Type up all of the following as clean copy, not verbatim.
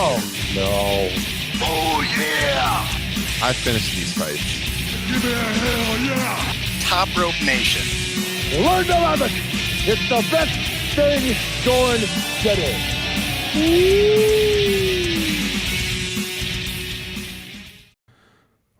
No. Oh, yeah. I finished these fights. Give me a hell yeah. Top Rope Nation. Learn to love it. It's the best thing going today.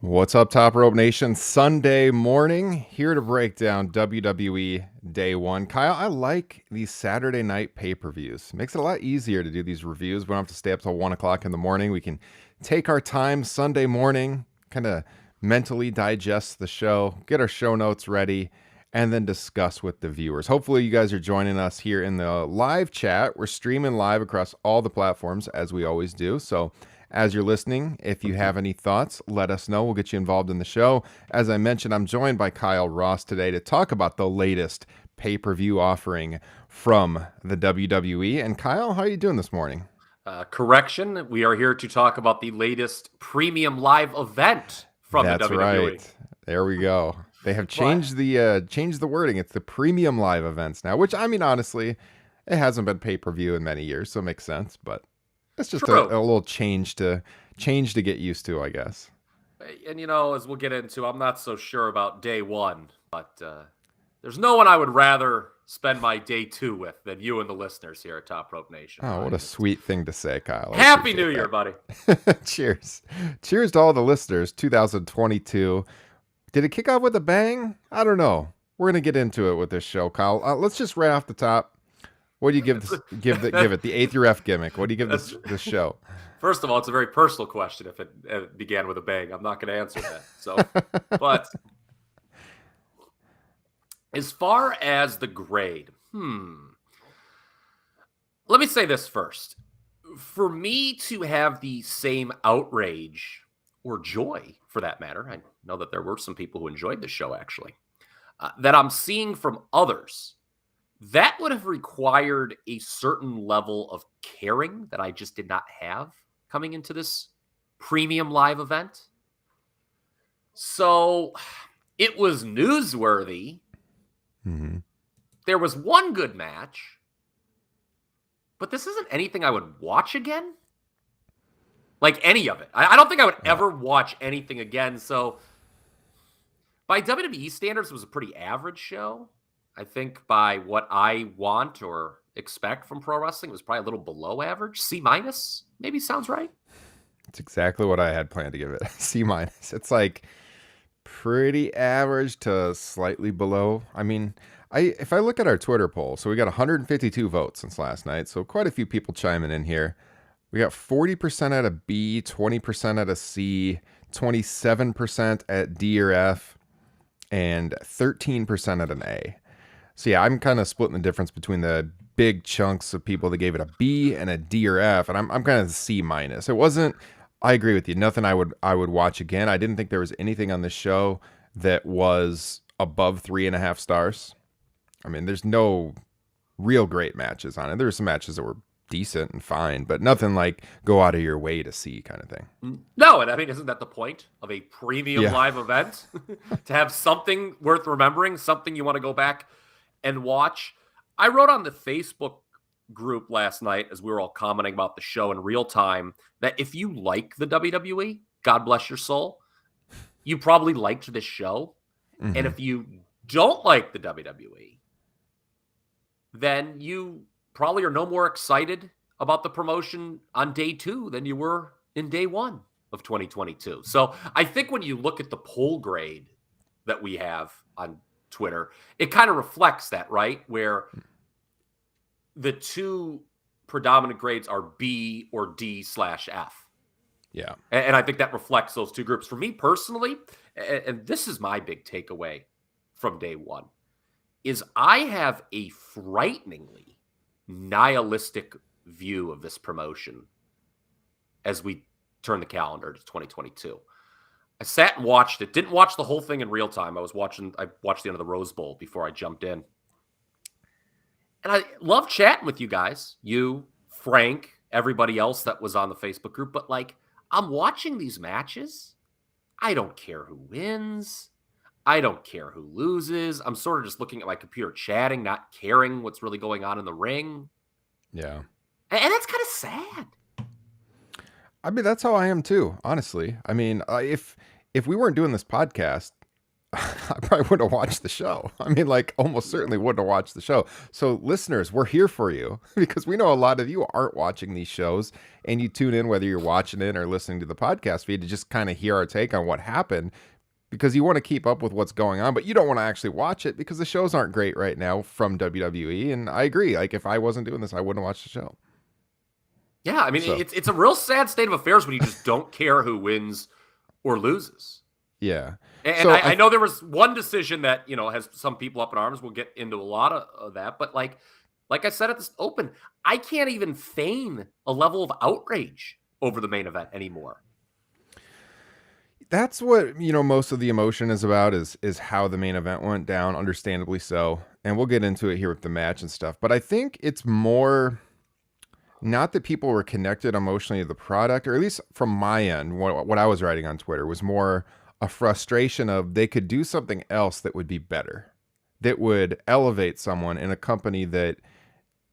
What's up, Top Rope Nation? Sunday morning, here to break down WWE Day 1. Kyle, I like these Saturday night pay-per-views. Makes it a lot easier to do these reviews. We don't have to stay up till 1 o'clock in the morning. We can take our time Sunday morning, kind of mentally digest the show, get our show notes ready, and then discuss with the viewers. Hopefully you guys are joining us here in the live chat. We're streaming live across all the platforms, as we always do. So as you're listening, if you have any thoughts, let us know. We'll get you involved in the show. As I mentioned, I'm joined by Kyle Ross today to talk about the latest pay-per-view offering from the WWE. And Kyle, how are you doing this morning? Correction, we are here to talk about the latest premium live event from the WWE. That's right. There we go. They have changed the wording. It's the premium live events now, which, I mean, honestly, it hasn't been pay-per-view in many years, so it makes sense, but it's just a little change to get used to, I guess. And, you know, as we'll get into, I'm not so sure about day one, but there's no one I would rather spend my day two with than you and the listeners here at Top Rope Nation. Oh, what a sweet thing to say, Kyle. Happy New Year, buddy. Cheers. Cheers to all the listeners. 2022. Did it kick off with a bang? I don't know. We're going to get into it with this show, Kyle. Let's just right off the top. What do you give it? The 8th ref gimmick. What do you give this show? First of all, it's a very personal question. If it began with a bang, I'm not going to answer that. So, but as far as the grade, let me say this first. For me to have the same outrage or joy, for that matter, I know that there were some people who enjoyed the show actually, that I'm seeing from others, that would have required a certain level of caring that I just did not have coming into this premium live event. So it was newsworthy. Mm-hmm. There was one good match, but this isn't anything I would watch again. Like any of it. I don't think I would ever watch anything again. So by WWE standards, it was a pretty average show. I think by what I want or expect from pro wrestling, it was probably a little below average. C-, maybe sounds right. It's exactly what I had planned to give it. C-. It's like pretty average to slightly below. I mean, if I look at our Twitter poll, so we got 152 votes since last night. So quite a few people chiming in here. We got 40% at a B, 20% at a C, 27% at D or F, and 13% at an A. So yeah, I'm kind of splitting the difference between the big chunks of people that gave it a B and a D or F, and I'm kind of C-. It wasn't. I agree with you. Nothing I would watch again. I didn't think there was anything on this show that was above 3.5 stars. I mean, there's no real great matches on it. There were some matches that were decent and fine, but nothing like go out of your way to see kind of thing. No, and I mean, isn't that the point of a premium live event? To have something worth remembering, something you want to go back and watch. I wrote on the Facebook group last night as we were all commenting about the show in real time that if you like the WWE, God bless your soul, you probably liked this show. Mm-hmm. And if you don't like the WWE, then you probably are no more excited about the promotion on day two than you were in day one of 2022. So I think when you look at the poll grade that we have on Twitter, it kind of reflects that, right? Where the two predominant grades are B or D/F. Yeah. And I think that reflects those two groups. For me personally, and this is my big takeaway from day one, is I have a frighteningly nihilistic view of this promotion as we turn the calendar to 2022. I sat and watched it. Didn't watch the whole thing in real time. I watched the end of the Rose Bowl before I jumped in. And I love chatting with you guys. You, Frank, everybody else that was on the Facebook group. But like, I'm watching these matches. I don't care who wins. I don't care who loses. I'm sort of just looking at my computer chatting, not caring what's really going on in the ring. Yeah. And that's kind of sad. I mean, that's how I am too, honestly. I mean, if we weren't doing this podcast, I probably wouldn't have watched the show. I mean, like, almost certainly wouldn't have watched the show. So, listeners, we're here for you because we know a lot of you aren't watching these shows, and you tune in whether you're watching it or listening to the podcast feed to just kind of hear our take on what happened because you want to keep up with what's going on, but you don't want to actually watch it because the shows aren't great right now from WWE. And I agree. Like, if I wasn't doing this, I wouldn't watch the show. Yeah, I mean, it's a real sad state of affairs when you just don't care who wins or loses. Yeah. And so I know there was one decision that, has some people up in arms. We'll get into a lot of that. But like I said at this open, I can't even feign a level of outrage over the main event anymore. That's what, most of the emotion is about is how the main event went down, understandably so. And we'll get into it here with the match and stuff. But I think it's more not that people were connected emotionally to the product, or at least from my end, what I was writing on Twitter was more a frustration of they could do something else that would be better, that would elevate someone in a company that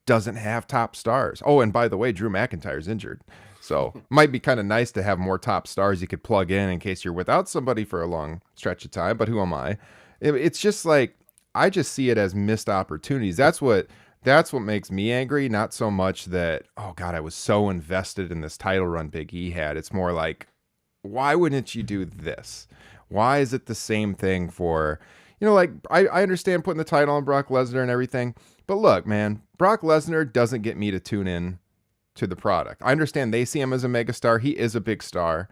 doesn't have top stars. Oh, and by the way, Drew McIntyre's injured. So might be kind of nice to have more top stars you could plug in case you're without somebody for a long stretch of time. But who am I? It's just like, I just see it as missed opportunities. That's what makes me angry. Not so much that, oh God, I was so invested in this title run Big E had. It's more like, why wouldn't you do this? Why is it the same thing for, like, I understand putting the title on Brock Lesnar and everything, but look, man, Brock Lesnar doesn't get me to tune in to the product. I understand they see him as a megastar. He is a big star,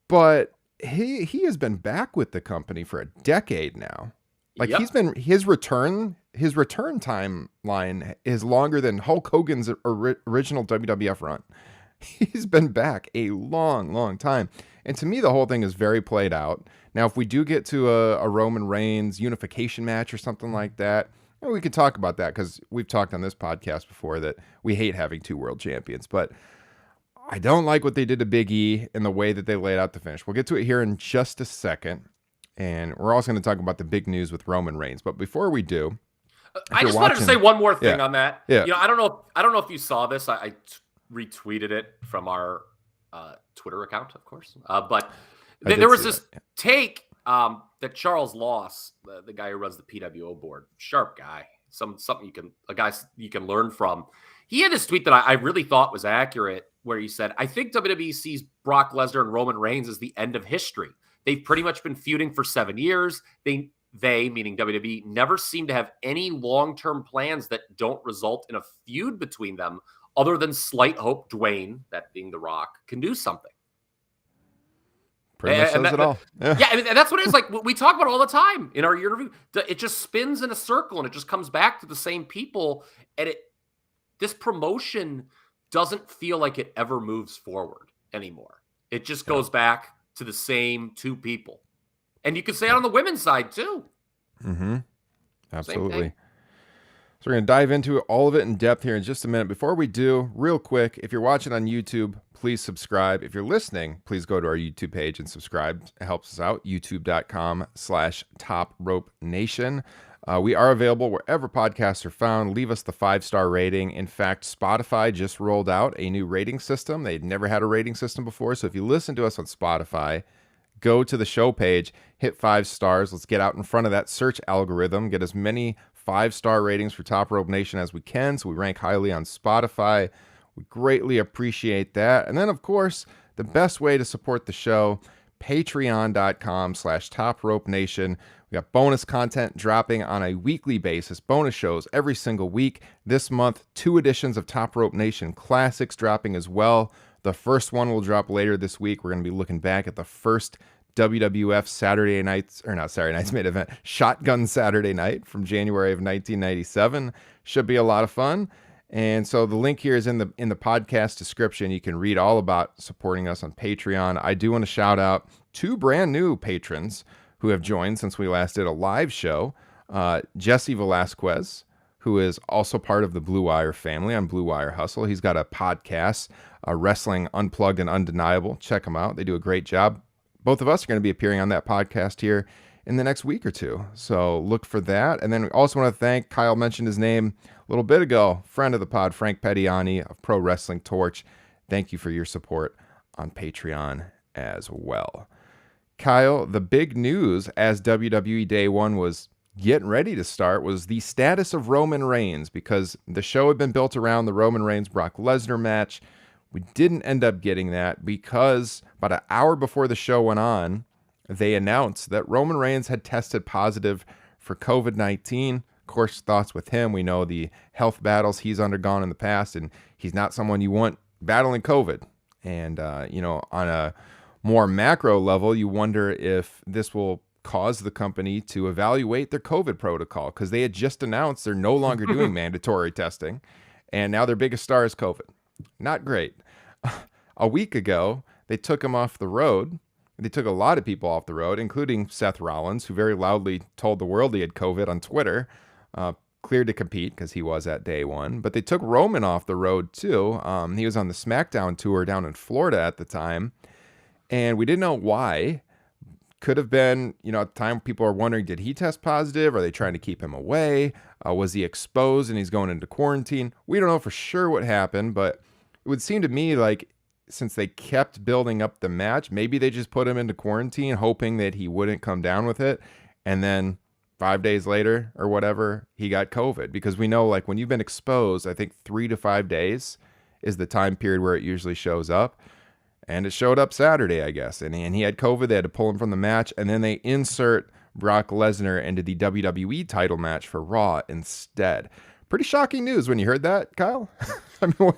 but he has been back with the company for a decade now. Like, Yep. his return timeline is longer than Hulk Hogan's original WWF run. He's been back a long, long time. And to me, the whole thing is very played out. Now, if we do get to a Roman Reigns unification match or something like that, we could talk about that because we've talked on this podcast before that we hate having two world champions. But I don't like what they did to Big E and the way that they laid out the finish. We'll get to it here in just a second. And we're also going to talk about the big news with Roman Reigns. But before we do, I just wanted to say one more thing on that. Yeah. I don't know if you saw this. I retweeted it from our Twitter account, of course. But there was this take that Charles Loss, the guy who runs the PWO board, sharp guy, something you can learn from. He had this tweet that I really thought was accurate, where he said, "I think WWE sees Brock Lesnar and Roman Reigns as the end of history. They've pretty much been feuding for 7 years. They, meaning WWE, never seem to have any long-term plans that don't result in a feud between them, other than slight hope Dwayne, that being The Rock, can do something." Pretty much says it all. Yeah, I mean, that's what it is. Like, we talk about it all the time in our interview. It just spins in a circle, and it just comes back to the same people. And this promotion doesn't feel like it ever moves forward anymore. It just goes back to the same two people. And you can say it on the women's side, too. Mm-hmm. Absolutely. So we're going to dive into all of it in depth here in just a minute. Before we do, real quick, if you're watching on YouTube, please subscribe. If you're listening, please go to our YouTube page and subscribe. It helps us out. YouTube.com/TopRopeNation. We are available wherever podcasts are found. Leave us the 5-star rating. In fact, Spotify just rolled out a new rating system. They'd never had a rating system before. So if you listen to us on Spotify, go to the show page, hit 5 stars. Let's get out in front of that search algorithm, get as many 5-star ratings for Top Rope Nation as we can, so we rank highly on Spotify. We greatly appreciate that. And then, of course, the best way to support the show, patreon.com/TopRopeNation. We got bonus content dropping on a weekly basis, bonus shows every single week. This month, 2 editions of Top Rope Nation Classics dropping as well. The first one will drop later this week. We're going to be looking back at the first WWF main event, Shotgun Saturday Night from January of 1997. Should be a lot of fun. And so the link here is in the podcast description. You can read all about supporting us on Patreon. I do want to shout out 2 brand new patrons who have joined since we last did a live show. Jesse Velasquez, who is also part of the Blue Wire family on Blue Wire Hustle. He's got a podcast, Wrestling Unplugged and Undeniable. Check them out. They do a great job. Both of us are going to be appearing on that podcast here in the next week or two. So look for that. And then we also want to thank, Kyle mentioned his name a little bit ago, friend of the pod, Frank Pettiani of Pro Wrestling Torch. Thank you for your support on Patreon as well. Kyle, the big news as WWE Day 1 was getting ready to start was the status of Roman Reigns, because the show had been built around the Roman Reigns-Brock Lesnar match. We didn't end up getting that because about an hour before the show went on, they announced that Roman Reigns had tested positive for COVID-19. Of course, thoughts with him. We know the health battles he's undergone in the past, and he's not someone you want battling COVID. And, on a more macro level, you wonder if this will cause the company to evaluate their COVID protocol, because they had just announced they're no longer doing mandatory testing, and now their biggest star is COVID. Not great. A week ago, they took him off the road. They took a lot of people off the road, including Seth Rollins, who very loudly told the world he had COVID on Twitter, cleared to compete because he was at Day 1. But they took Roman off the road too. He was on the SmackDown tour down in Florida at the time, and we didn't know why. Could have been, at the time people are wondering, did he test positive? Are they trying to keep him away? Was he exposed and he's going into quarantine? We don't know for sure what happened, but it would seem to me like since they kept building up the match, maybe they just put him into quarantine hoping that he wouldn't come down with it. And then 5 days later or whatever, he got COVID, because we know like when you've been exposed, I think 3 to 5 days is the time period where it usually shows up. And it showed up Saturday, I guess. And he had COVID. They had to pull him from the match. And then they insert Brock Lesnar into the WWE title match for Raw instead. Pretty shocking news when you heard that, Kyle. I mean,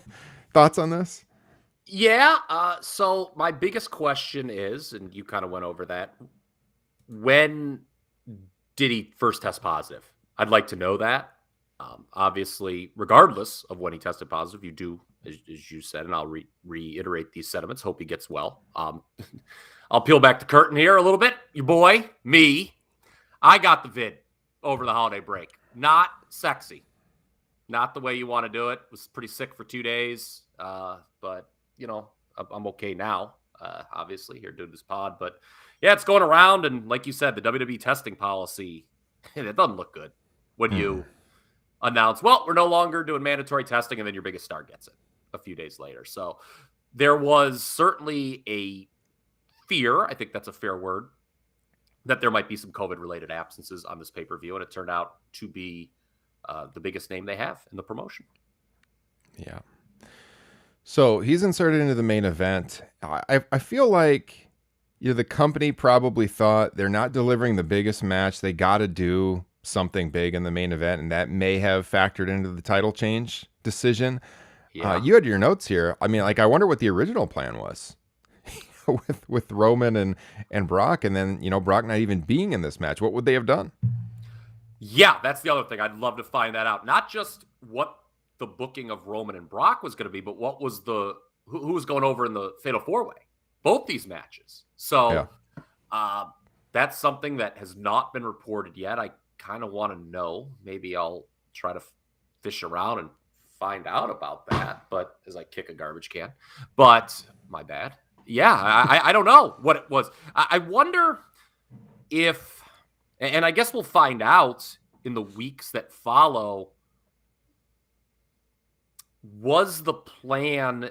thoughts on this? Yeah. So my biggest question is, and you kind of went over that, when did he first test positive? I'd like to know that. Obviously, regardless of when he tested positive, you do, as you said, and I'll reiterate these sentiments, hope he gets well. I'll peel back the curtain here a little bit. Your boy, me, I got the vid over the holiday break. Not sexy. Not the way you want to do it. Was pretty sick for 2 days. But, I'm okay now, obviously, here doing this pod. But, yeah, it's going around. And like you said, the WWE testing policy, it doesn't look good when you announce, well, we're no longer doing mandatory testing, and then your biggest star gets it a few days later. So there was certainly a fear, I think that's a fair word, that there might be some COVID-related absences on this pay-per-view, and it turned out to be the biggest name they have in the promotion. Yeah. So he's inserted into the main event. I feel like the company probably thought they're not delivering the biggest match. They got to do something big in the main event, and that may have factored into the title change decision. Yeah. You had your notes here. I mean, I wonder what the original plan was with Roman and Brock, and then, Brock not even being in this match. What would they have done? Yeah, that's the other thing. I'd love to find that out. Not just what the booking of Roman and Brock was going to be, but what was who was going over in the Fatal 4-Way? Both these matches. So that's something that has not been reported yet. I kind of want to know. Maybe I'll try to fish around and find out about that, but as I kick a garbage can. But my bad. Yeah, I don't know what it was. I wonder if, and I guess we'll find out in the weeks that follow, was the plan,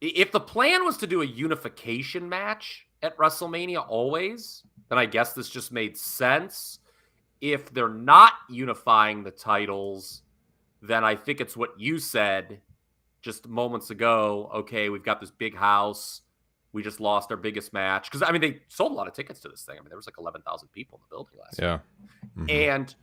if the plan was to do a unification match at WrestleMania always, then I guess this just made sense. If they're not unifying the titles, then I think it's what you said just moments ago. Okay, we've got this big house. We just lost our biggest match. Because, they sold a lot of tickets to this thing. There was like 11,000 people in the building last year. Mm-hmm. And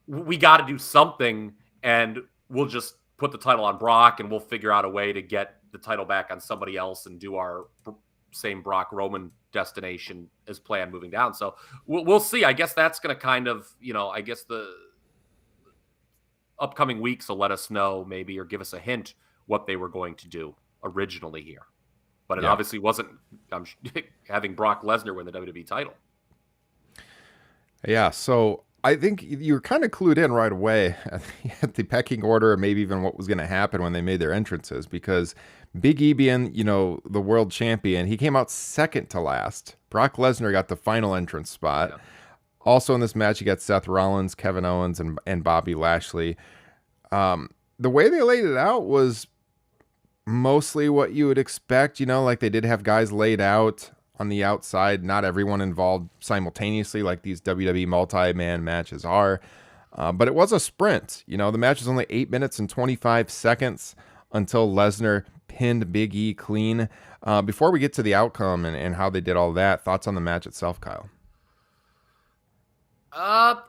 we got to do something, and we'll just put the title on Brock, and we'll figure out a way to get the title back on somebody else and do our same Brock-Roman destination as planned moving down. So we'll see. I guess that's going to kind of, I guess the upcoming weeks will let us know maybe, or give us a hint what they were going to do originally here. But it obviously wasn't having Brock Lesnar win the WWE title. Yeah, so I think you were kind of clued in right away at the pecking order, and maybe even what was going to happen when they made their entrances, because Big E being, the world champion, he came out second to last. Brock Lesnar got the final entrance spot. Yeah. Also in this match, you got Seth Rollins, Kevin Owens, and Bobby Lashley. The way they laid it out was mostly what you would expect, like they did have guys laid out on the outside, not everyone involved simultaneously like these WWE multi-man matches are. But it was a sprint. The match was only 8 minutes and 25 seconds until Lesnar pinned Big E clean. Before we get to the outcome and how they did all that, thoughts on the match itself, Kyle?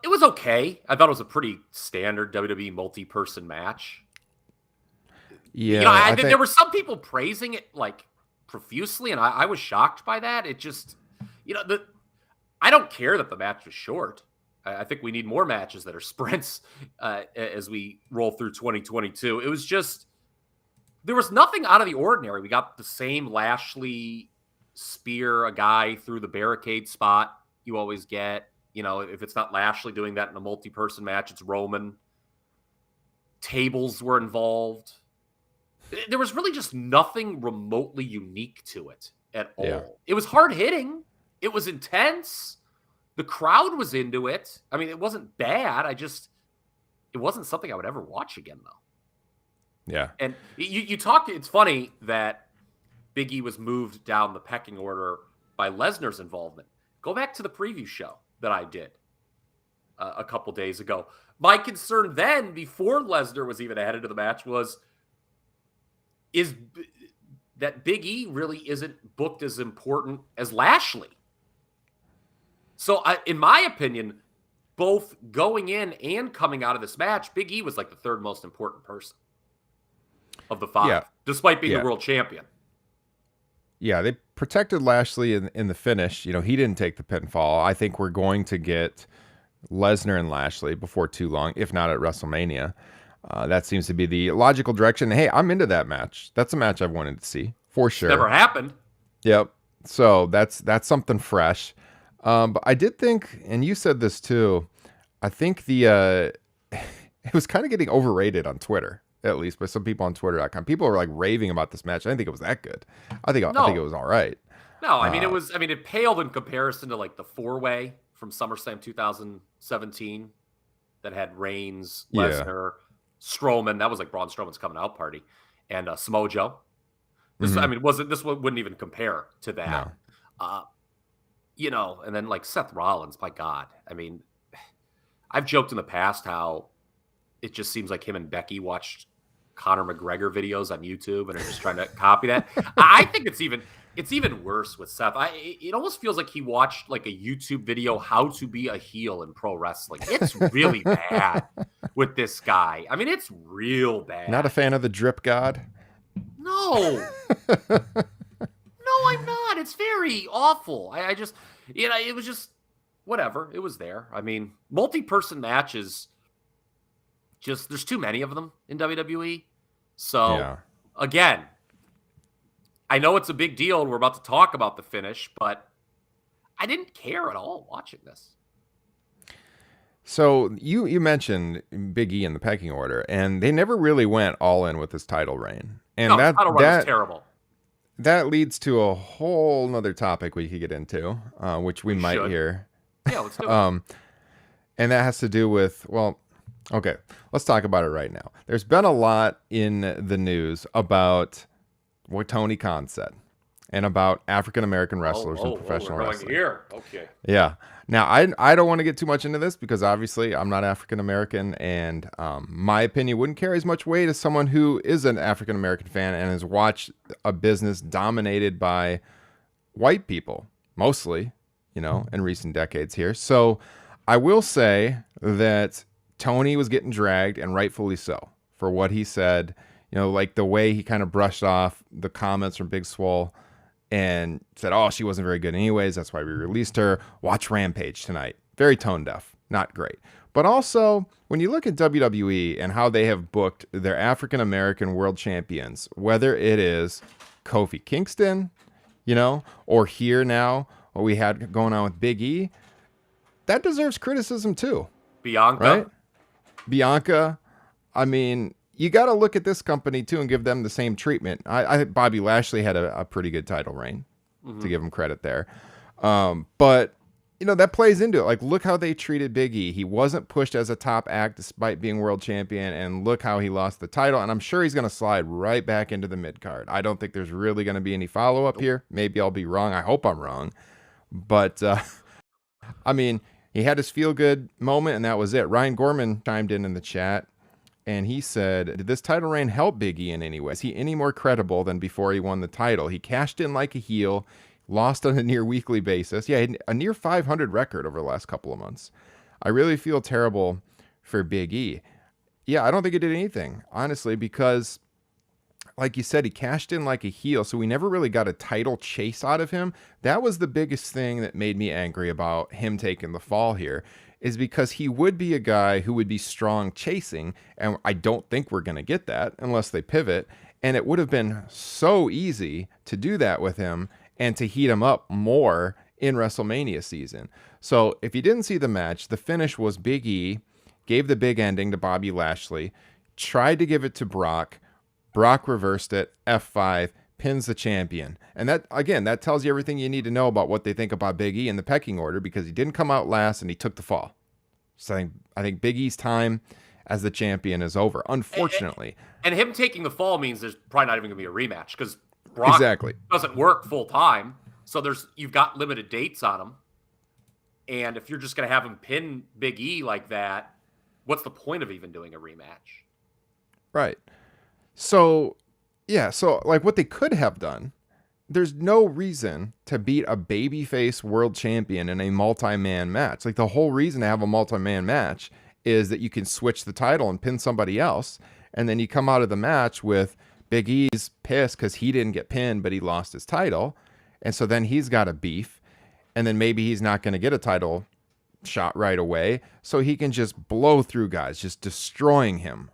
It was okay. I thought it was a pretty standard WWE multi-person match. Yeah, I think there were some people praising it like profusely, and I was shocked by that. It just, I don't care that the match was short. I think we need more matches that are sprints as we roll through 2022. It was just, there was nothing out of the ordinary. We got the same Lashley spear a guy through the barricade spot you always get. If it's not Lashley doing that in a multi-person match, it's Roman. Tables were involved. There was really just nothing remotely unique to it at all. Yeah. It was hard hitting. It was intense. The crowd was into it. I mean, it wasn't bad. It wasn't something I would ever watch again, though. Yeah. And you talked, it's funny that Big E was moved down the pecking order by Lesnar's involvement. Go back to the preview show that I did a couple days ago. My concern then, before Lesnar was even added to the match, is that Big E really isn't booked as important as Lashley. So, in my opinion, both going in and coming out of this match, Big E was like the third most important person of the five, despite being the world champion. Yeah, they protected Lashley in the finish. He didn't take the pinfall. I think we're going to get Lesnar and Lashley before too long, if not at WrestleMania. That seems to be the logical direction. Hey, I'm into that match. That's a match I've wanted to see for sure. Never happened. Yep. So that's something fresh. But I did think, and you said this too, I think it was kind of getting overrated on Twitter, at least by some people on Twitter.com. People were like raving about this match. I didn't think it was that good. I think it was all right. No, I mean, it paled in comparison to like the 4-way from SummerSlam 2017 that had Reigns, Lesnar, Strowman. That was like Braun Strowman's coming out party, and Samoa Joe. This wouldn't even compare to that. No. And then like Seth Rollins, my God. I mean, I've joked in the past how it just seems like him and Becky watched Conor McGregor videos on YouTube and are just trying to copy that. I think it's even worse with Seth. It almost feels like he watched like a YouTube video how to be a heel in pro wrestling. It's really bad with this guy. I mean, it's real bad. Not a fan of the drip god? No. No, I'm not. It's very awful. I just, it was just whatever. It was there. I mean, multi-person matches, just there's too many of them in WWE. So, again, I know it's a big deal and we're about to talk about the finish, but I didn't care at all watching this. So you mentioned Big E in the pecking order, and they never really went all in with his title reign. And the title reign was terrible. That leads to a whole nother topic we could get into, which we might hear. Yeah, let's do it. And that has to do with, okay, let's talk about it right now. There's been a lot in the news about what Tony Khan said and about African-American wrestlers in professional wrestling. Here. Okay. Yeah. Now, I don't want to get too much into this because obviously I'm not African-American, and my opinion wouldn't carry as much weight as someone who is an African-American fan and has watched a business dominated by white people, mostly, in recent decades here. So I will say that Tony was getting dragged, and rightfully so, for what he said, like the way he kind of brushed off the comments from Big Swole and said, she wasn't very good anyways. That's why we released her. Watch Rampage tonight. Very tone deaf. Not great. But also, when you look at WWE and how they have booked their African-American world champions, whether it is Kofi Kingston, or here now, what we had going on with Big E, that deserves criticism too. Bianca. Right? Bianca. I mean, you got to look at this company too and give them the same treatment. I think Bobby Lashley had a pretty good title reign, to give him credit there. But that plays into it. Like, look how they treated Big E. He wasn't pushed as a top act despite being world champion, and look how he lost the title. And I'm sure he's going to slide right back into the mid card. I don't think there's really going to be any follow up here. Maybe I'll be wrong. I hope I'm wrong. But, I mean, he had his feel good moment, and that was it. Ryan Gorman chimed in the chat, and he said, did this title reign help Big E in any way? Is he any more credible than before he won the title? He cashed in like a heel, lost on a near weekly basis. Yeah, a near 500 record over the last couple of months. I really feel terrible for Big E. Yeah, I don't think he did anything, honestly, because like you said, he cashed in like a heel, so we never really got a title chase out of him. That was the biggest thing that made me angry about him taking the fall here, is because he would be a guy who would be strong chasing, and I don't think we're going to get that unless they pivot, and it would have been so easy to do that with him and to heat him up more in WrestleMania season. So if you didn't see the match, the finish was Big E gave the big ending to Bobby Lashley, tried to give it to Brock. Brock reversed it, F5, pins the champion. And that, again, that tells you everything you need to know about what they think about Big E in the pecking order, because he didn't come out last and he took the fall. So I think Big E's time as the champion is over, unfortunately. And him taking the fall means there's probably not even going to be a rematch, because Brock doesn't work full time, so you've got limited dates on him. And if you're just going to have him pin Big E like that, what's the point of even doing a rematch? Right. So, yeah, so like what they could have done, there's no reason to beat a babyface world champion in a multi-man match. Like, the whole reason to have a multi-man match is that you can switch the title and pin somebody else, and then you come out of the match with Big E's pissed because he didn't get pinned, but he lost his title. And so then he's got a beef. And then maybe he's not going to get a title shot right away. So he can just blow through guys, just destroying him.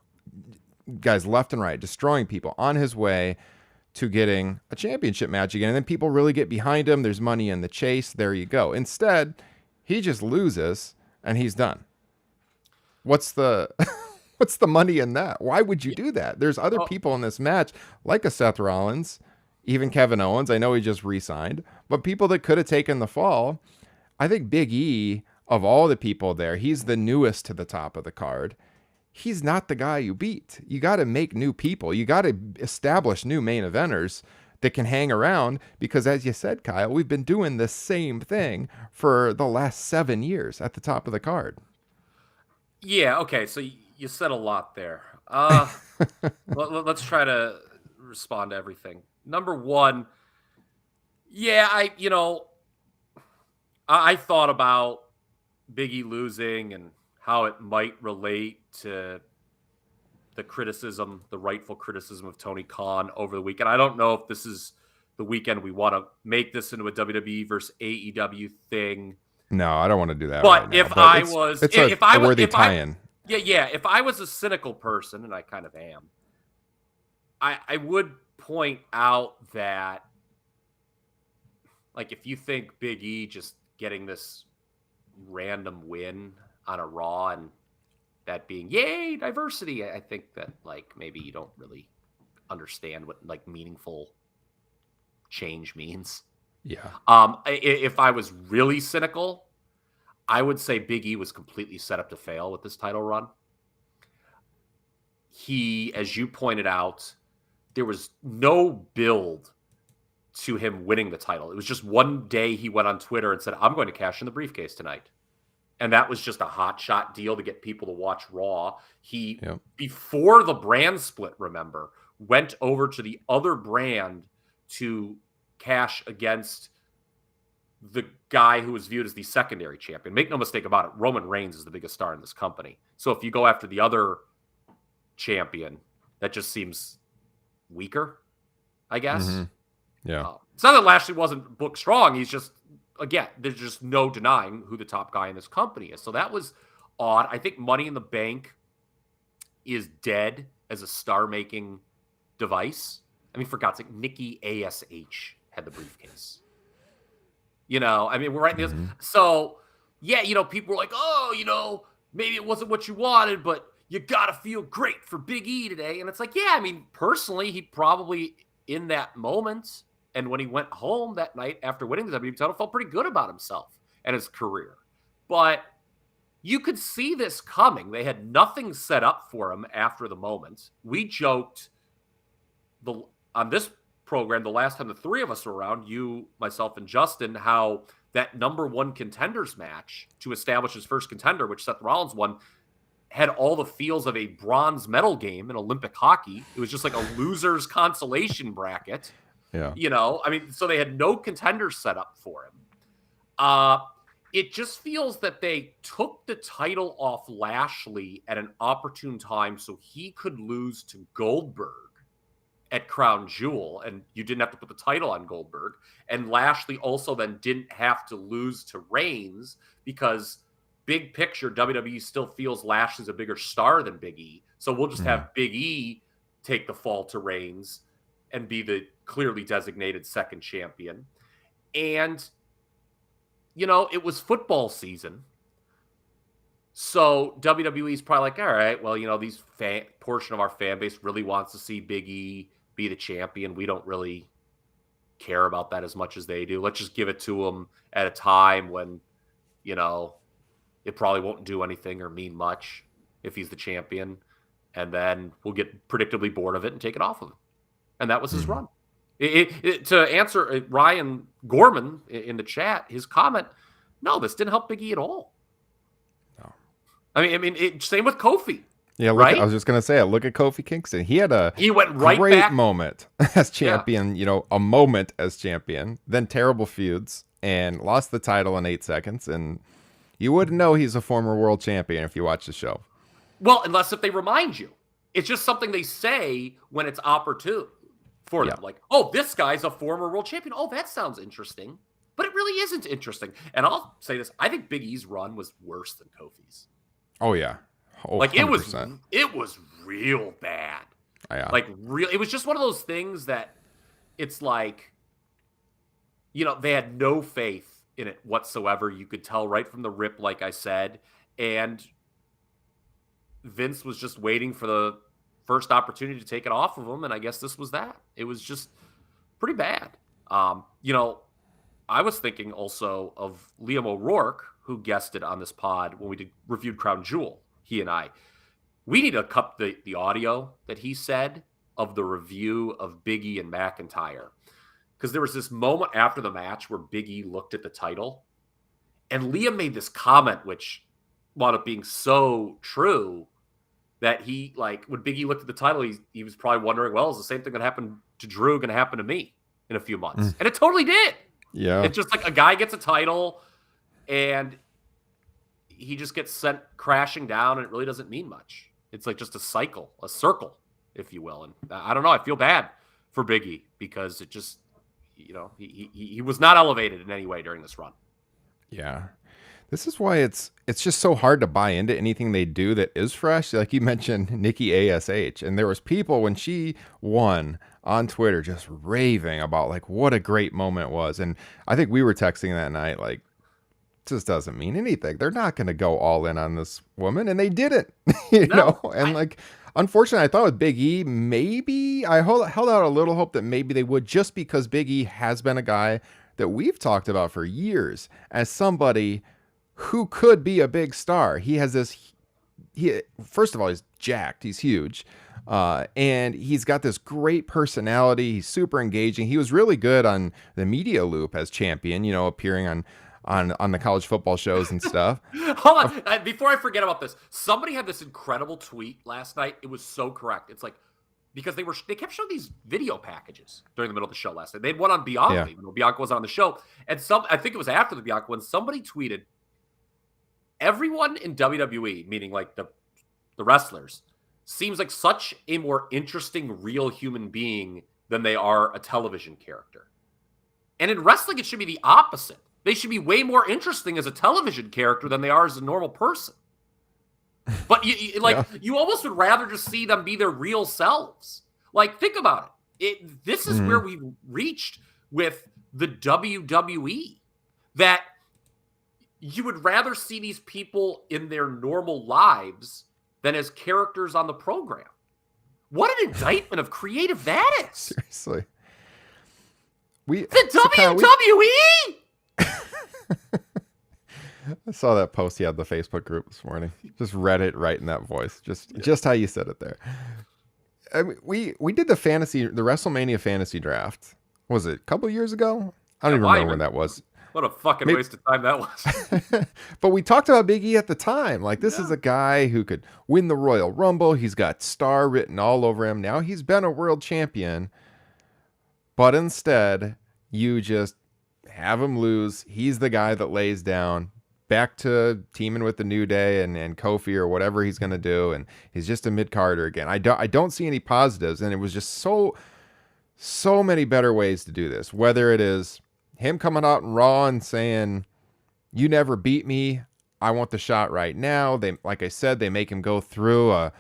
Guys left and right, destroying people on his way to getting a championship match again. And then people really get behind him. There's money in the chase. There you go. Instead, he just loses and he's done. What's the... What's the money in that? Why would you do that? There's other people in this match, like a Seth Rollins, even Kevin Owens. I know he just re-signed, but people that could have taken the fall. I think Big E, of all the people there, he's the newest to the top of the card. He's not the guy you beat. You got to make new people. You got to establish new main eventers that can hang around, because as you said, Kyle, we've been doing the same thing for the last 7 years at the top of the card. Yeah, okay, so you said a lot there. Let's try to respond to everything. Number one, yeah, I thought about Big E losing and how it might relate to the rightful criticism of Tony Khan over the weekend. I don't know if this is the weekend we want to make this into a WWE versus AEW thing. No, I don't want to do that. But right now. if I was a worthy tie-in. Yeah. If I was a cynical person, and I kind of am, I would point out that, like, if you think Big E just getting this random win on a Raw and that being yay diversity, I think that, like, maybe you don't really understand what, like, meaningful change means. Yeah. If I was really cynical, I would say Big E was completely set up to fail with this title run. He, as you pointed out, there was no build to him winning the title. It was just one day he went on Twitter and said, I'm going to cash in the briefcase tonight. And that was just a hot shot deal to get people to watch Raw. He, before the brand split, remember, went over to the other brand to cash against the guy who was viewed as the secondary champion. Make no mistake about it, Roman Reigns is the biggest star in this company. So if you go after the other champion, that just seems weaker, I guess. Mm-hmm. Yeah. It's not that Lashley wasn't booked strong. He's just, again, there's just no denying who the top guy in this company is. So that was odd. I think Money in the Bank is dead as a star-making device. I mean, for God's sake, Nikki ASH had the briefcase. I mean, we're right in this. So, yeah, people were like, oh, maybe it wasn't what you wanted, but you got to feel great for Big E today. And it's like, yeah, I mean, personally, he probably in that moment and when he went home that night after winning the WWE title felt pretty good about himself. and his career. But you could see this coming. They had nothing set up for him after the moment. We joked on this program the last time the three of us were around, you, myself, and Justin, how that number one contenders match to establish his first contender, which Seth Rollins won, had all the feels of a bronze medal game in Olympic hockey. It was just like a loser's consolation bracket. Yeah. So they had no contenders set up for him. It just feels that they took the title off Lashley at an opportune time so he could lose to Goldberg at Crown Jewel, and you didn't have to put the title on Goldberg. And Lashley also then didn't have to lose to Reigns because big picture, WWE still feels Lashley's a bigger star than Big E. So we'll just have Big E take the fall to Reigns and be the clearly designated second champion. And, it was football season. So WWE's probably like, all right, well, these portion of our fan base really wants to see Big E be the champion. We don't really care about that as much as they do. Let's just give it to him at a time when, it probably won't do anything or mean much if he's the champion. And then we'll get predictably bored of it and take it off of him. And that was his run. To answer Ryan Gorman in the chat, his comment, no, this didn't help Big E at all. No. I mean, same with Kofi. Yeah, right? I was just going to say, look at Kofi Kingston. He had he went right great back. moment as champion, a moment as champion, then terrible feuds, and lost the title in 8 seconds. And you wouldn't know he's a former world champion if you watch the show. Well, unless if they remind you. It's just something they say when it's opportune for them. Like, oh, this guy's a former world champion. Oh, that sounds interesting. But it really isn't interesting. And I'll say this. I think Big E's run was worse than Kofi's. Oh, yeah. Oh, like, 100%. it was real bad. Yeah. Like, it was just one of those things that it's like, they had no faith in it whatsoever. You could tell right from the rip, like I said. And Vince was just waiting for the first opportunity to take it off of him, and I guess this was that. It was just pretty bad. I was thinking also of Liam O'Rourke, who guested on this pod when we reviewed Crown Jewel, he and I. We need to cut the audio that he said of the review of Big E and McIntyre. Because there was this moment after the match where Big E looked at the title, and Liam made this comment, which wound up being so true, that he, like, when Big E looked at the title, he was probably wondering, well, is the same thing that happened to Drew going to happen to me in a few months? And it totally did. Yeah. It's just like a guy gets a title and he just gets sent crashing down and it really doesn't mean much. It's like just a circle, if you will. And I don't know. I feel bad for Big E because it just, he was not elevated in any way during this run. Yeah. This is why it's just so hard to buy into anything they do that is fresh. Like you mentioned, Nikki ASH, and there was people when she won on Twitter just raving about like what a great moment it was. And I think we were texting that night like, this doesn't mean anything. They're not going to go all in on this woman, and they didn't. Unfortunately, I thought with Big E, maybe I held out a little hope that maybe they would, just because Big E has been a guy that we've talked about for years as somebody who could be a big star. He has this, first of all, he's jacked. He's huge. And he's got this great personality. He's super engaging. He was really good on the media loop as champion, appearing on the college football shows and stuff. Hold on. Before I forget about this, somebody had this incredible tweet last night. It was so correct. It's like, because they kept showing these video packages during the middle of the show last night. They had one on Bianca, even though Bianca wasn't on the show. And I think it was after the Bianca one, somebody tweeted, everyone in WWE, meaning like the wrestlers, seems like such a more interesting real human being than they are a television character. And in wrestling, it should be the opposite. They should be way more interesting as a television character than they are as a normal person. But you almost would rather just see them be their real selves. Like, think about it. This is where we reached with the WWE, that you would rather see these people in their normal lives than as characters on the program. What an indictment of creative that is. Seriously. The WWE? I saw that post he had in the Facebook group this morning. Just read it right in that voice. Just how you said it there. I mean, we did the WrestleMania fantasy draft. Was it a couple years ago? I don't even remember when that was. What a fucking waste of time that was. But we talked about Big E at the time. Like, this is a guy who could win the Royal Rumble. He's got star written all over him. Now he's been a world champion. But instead, you just have him lose. He's the guy that lays down. Back to teaming with the New Day and Kofi or whatever he's going to do. And he's just a mid-carder again. I don't see any positives. And it was just so many better ways to do this. Whether it is him coming out in Raw and saying, "You never beat me. I want the shot right now." Like I said, they make him go through a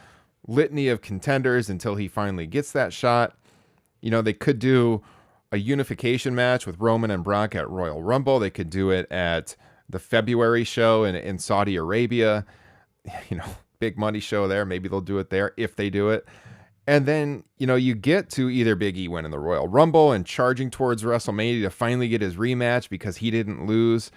litany of contenders until he finally gets that shot. You know, they could do a unification match with Roman and Brock at Royal Rumble. They could do it at the February show in Saudi Arabia. You know, big money show there. Maybe they'll do it there if they do it. And then, you know, you get to either Big E winning the Royal Rumble and charging towards WrestleMania to finally get his rematch because he didn't lose.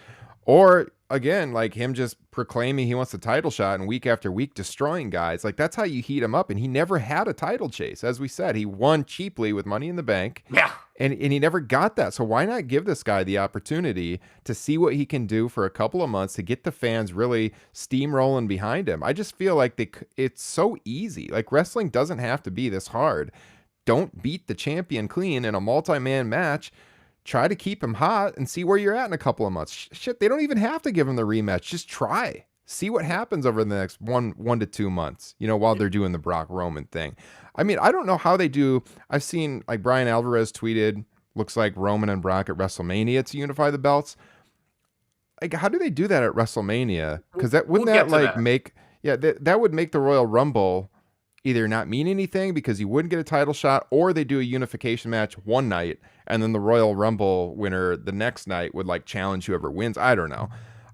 Or, again, like him just proclaiming he wants the title shot and week after week destroying guys. Like, that's how you heat him up. And he never had a title chase. As we said, he won cheaply with Money in the Bank. Yeah. And he never got that. So why not give this guy the opportunity to see what he can do for a couple of months to get the fans really steamrolling behind him? I just feel like it's so easy. Like, wrestling doesn't have to be this hard. Don't beat the champion clean in a multi-man match. Try to keep him hot and see where you're at in a couple of months. Shit, they don't even have to give him the rematch. Just try. See what happens over the next one to 2 months, you know, while they're doing the Brock Roman thing. I mean, I don't know how they do. I've seen, like, Brian Alvarez tweeted, looks like Roman and Brock at WrestleMania to unify the belts. Like, how do they do that at WrestleMania? Because that wouldn't that would make the Royal Rumble either not mean anything because you wouldn't get a title shot, or they do a unification match one night and then the Royal Rumble winner the next night would like challenge whoever wins. I don't know.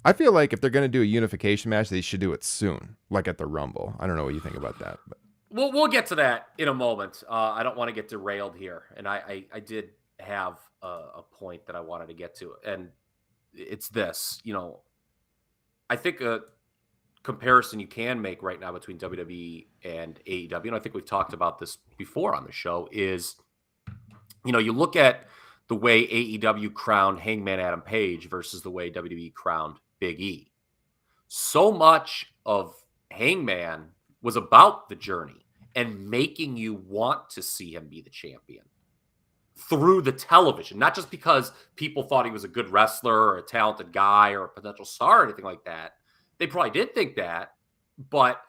I feel like if they're going to do a unification match, they should do it soon, like at the Rumble. I don't know what you think about that. But. We'll get to that in a moment. I don't want to get derailed here. And I did have a point that I wanted to get to. And it's this, you know, I think a comparison you can make right now between WWE and AEW, and I think we've talked about this before on the show, is, you know, you look at the way AEW crowned Hangman Adam Page versus the way WWE crowned Big E. So much of Hangman was about the journey and making you want to see him be the champion through the television, not just because people thought he was a good wrestler or a talented guy or a potential star or anything like that. They probably did think that, but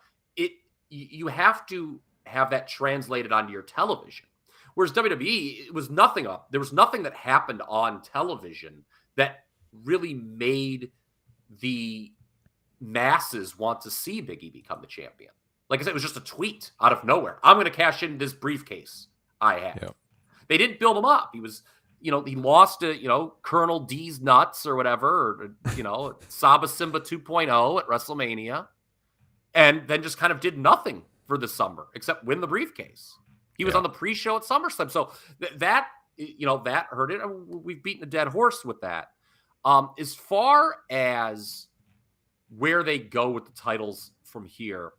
you have to have that translated onto your television. Whereas WWE, it was nothing up. There was nothing that happened on television that really made the masses want to see Big E become the champion. Like I said, it was just a tweet out of nowhere. I'm going to cash in this briefcase I have. Yep. They didn't build him up. He was, you know, he lost to, you know, Colonel D's nuts or whatever, or, you know, Saba Simba 2.0 at WrestleMania, and then just kind of did nothing for the summer except win the briefcase. He was on the pre-show at SummerSlam. So that, you know, that hurt it. We've beaten a dead horse with that. As far as where they go with the titles from here,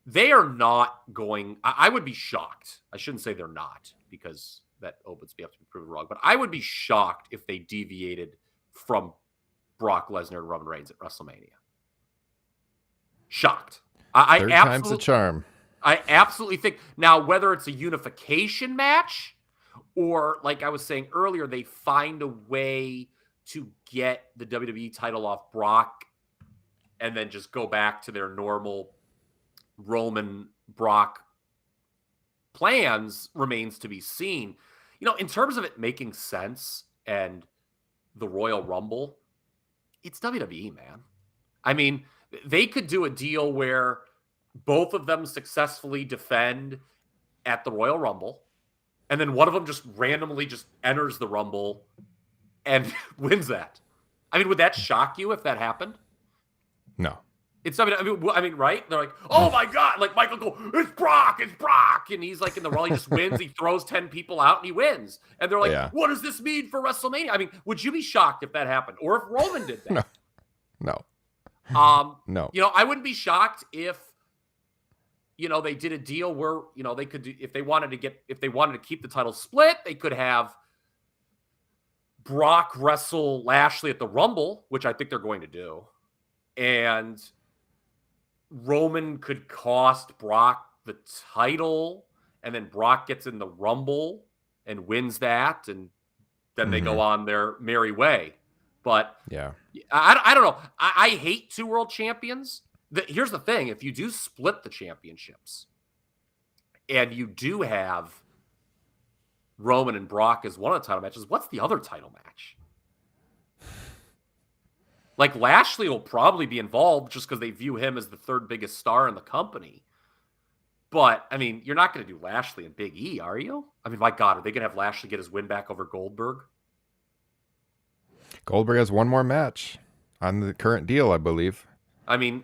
they are not going. I would be shocked. I shouldn't say they're not, because that opens me up to be proven wrong. But I would be shocked if they deviated from Brock Lesnar and Roman Reigns at WrestleMania. Shocked. Third time's the charm. I absolutely think now, whether it's a unification match or, like I was saying earlier, they find a way to get the WWE title off Brock and then just go back to their normal Roman Brock plans, remains to be seen. You know, in terms of it making sense and the Royal Rumble, it's WWE, man. I mean, they could do a deal where both of them successfully defend at the Royal Rumble, and then one of them just randomly just enters the Rumble and wins that. I mean, would that shock you if that happened? No. It's, I mean, right? They're like, oh my God, like Michael go, it's Brock, and he's like in the Raw, he just wins, he throws 10 people out and he wins. And they're like, what does this mean for WrestleMania? I mean, would you be shocked if that happened? Or if Roman did that? No. No. I wouldn't be shocked if, they did a deal where, they could do, if they wanted to keep the title split, they could have Brock wrestle Lashley at the Rumble, which I think they're going to do. And Roman could cost Brock the title, and then Brock gets in the Rumble and wins that, and then they go on their merry way. But yeah, I don't know. I hate two world champions. Here's the thing. If you do split the championships and you do have Roman and Brock as one of the title matches, what's the other title match? Like, Lashley will probably be involved just because they view him as the third biggest star in the company. But, I mean, you're not going to do Lashley and Big E, are you? I mean, my God, are they going to have Lashley get his win back over Goldberg? Goldberg has one more match on the current deal, I believe. I mean,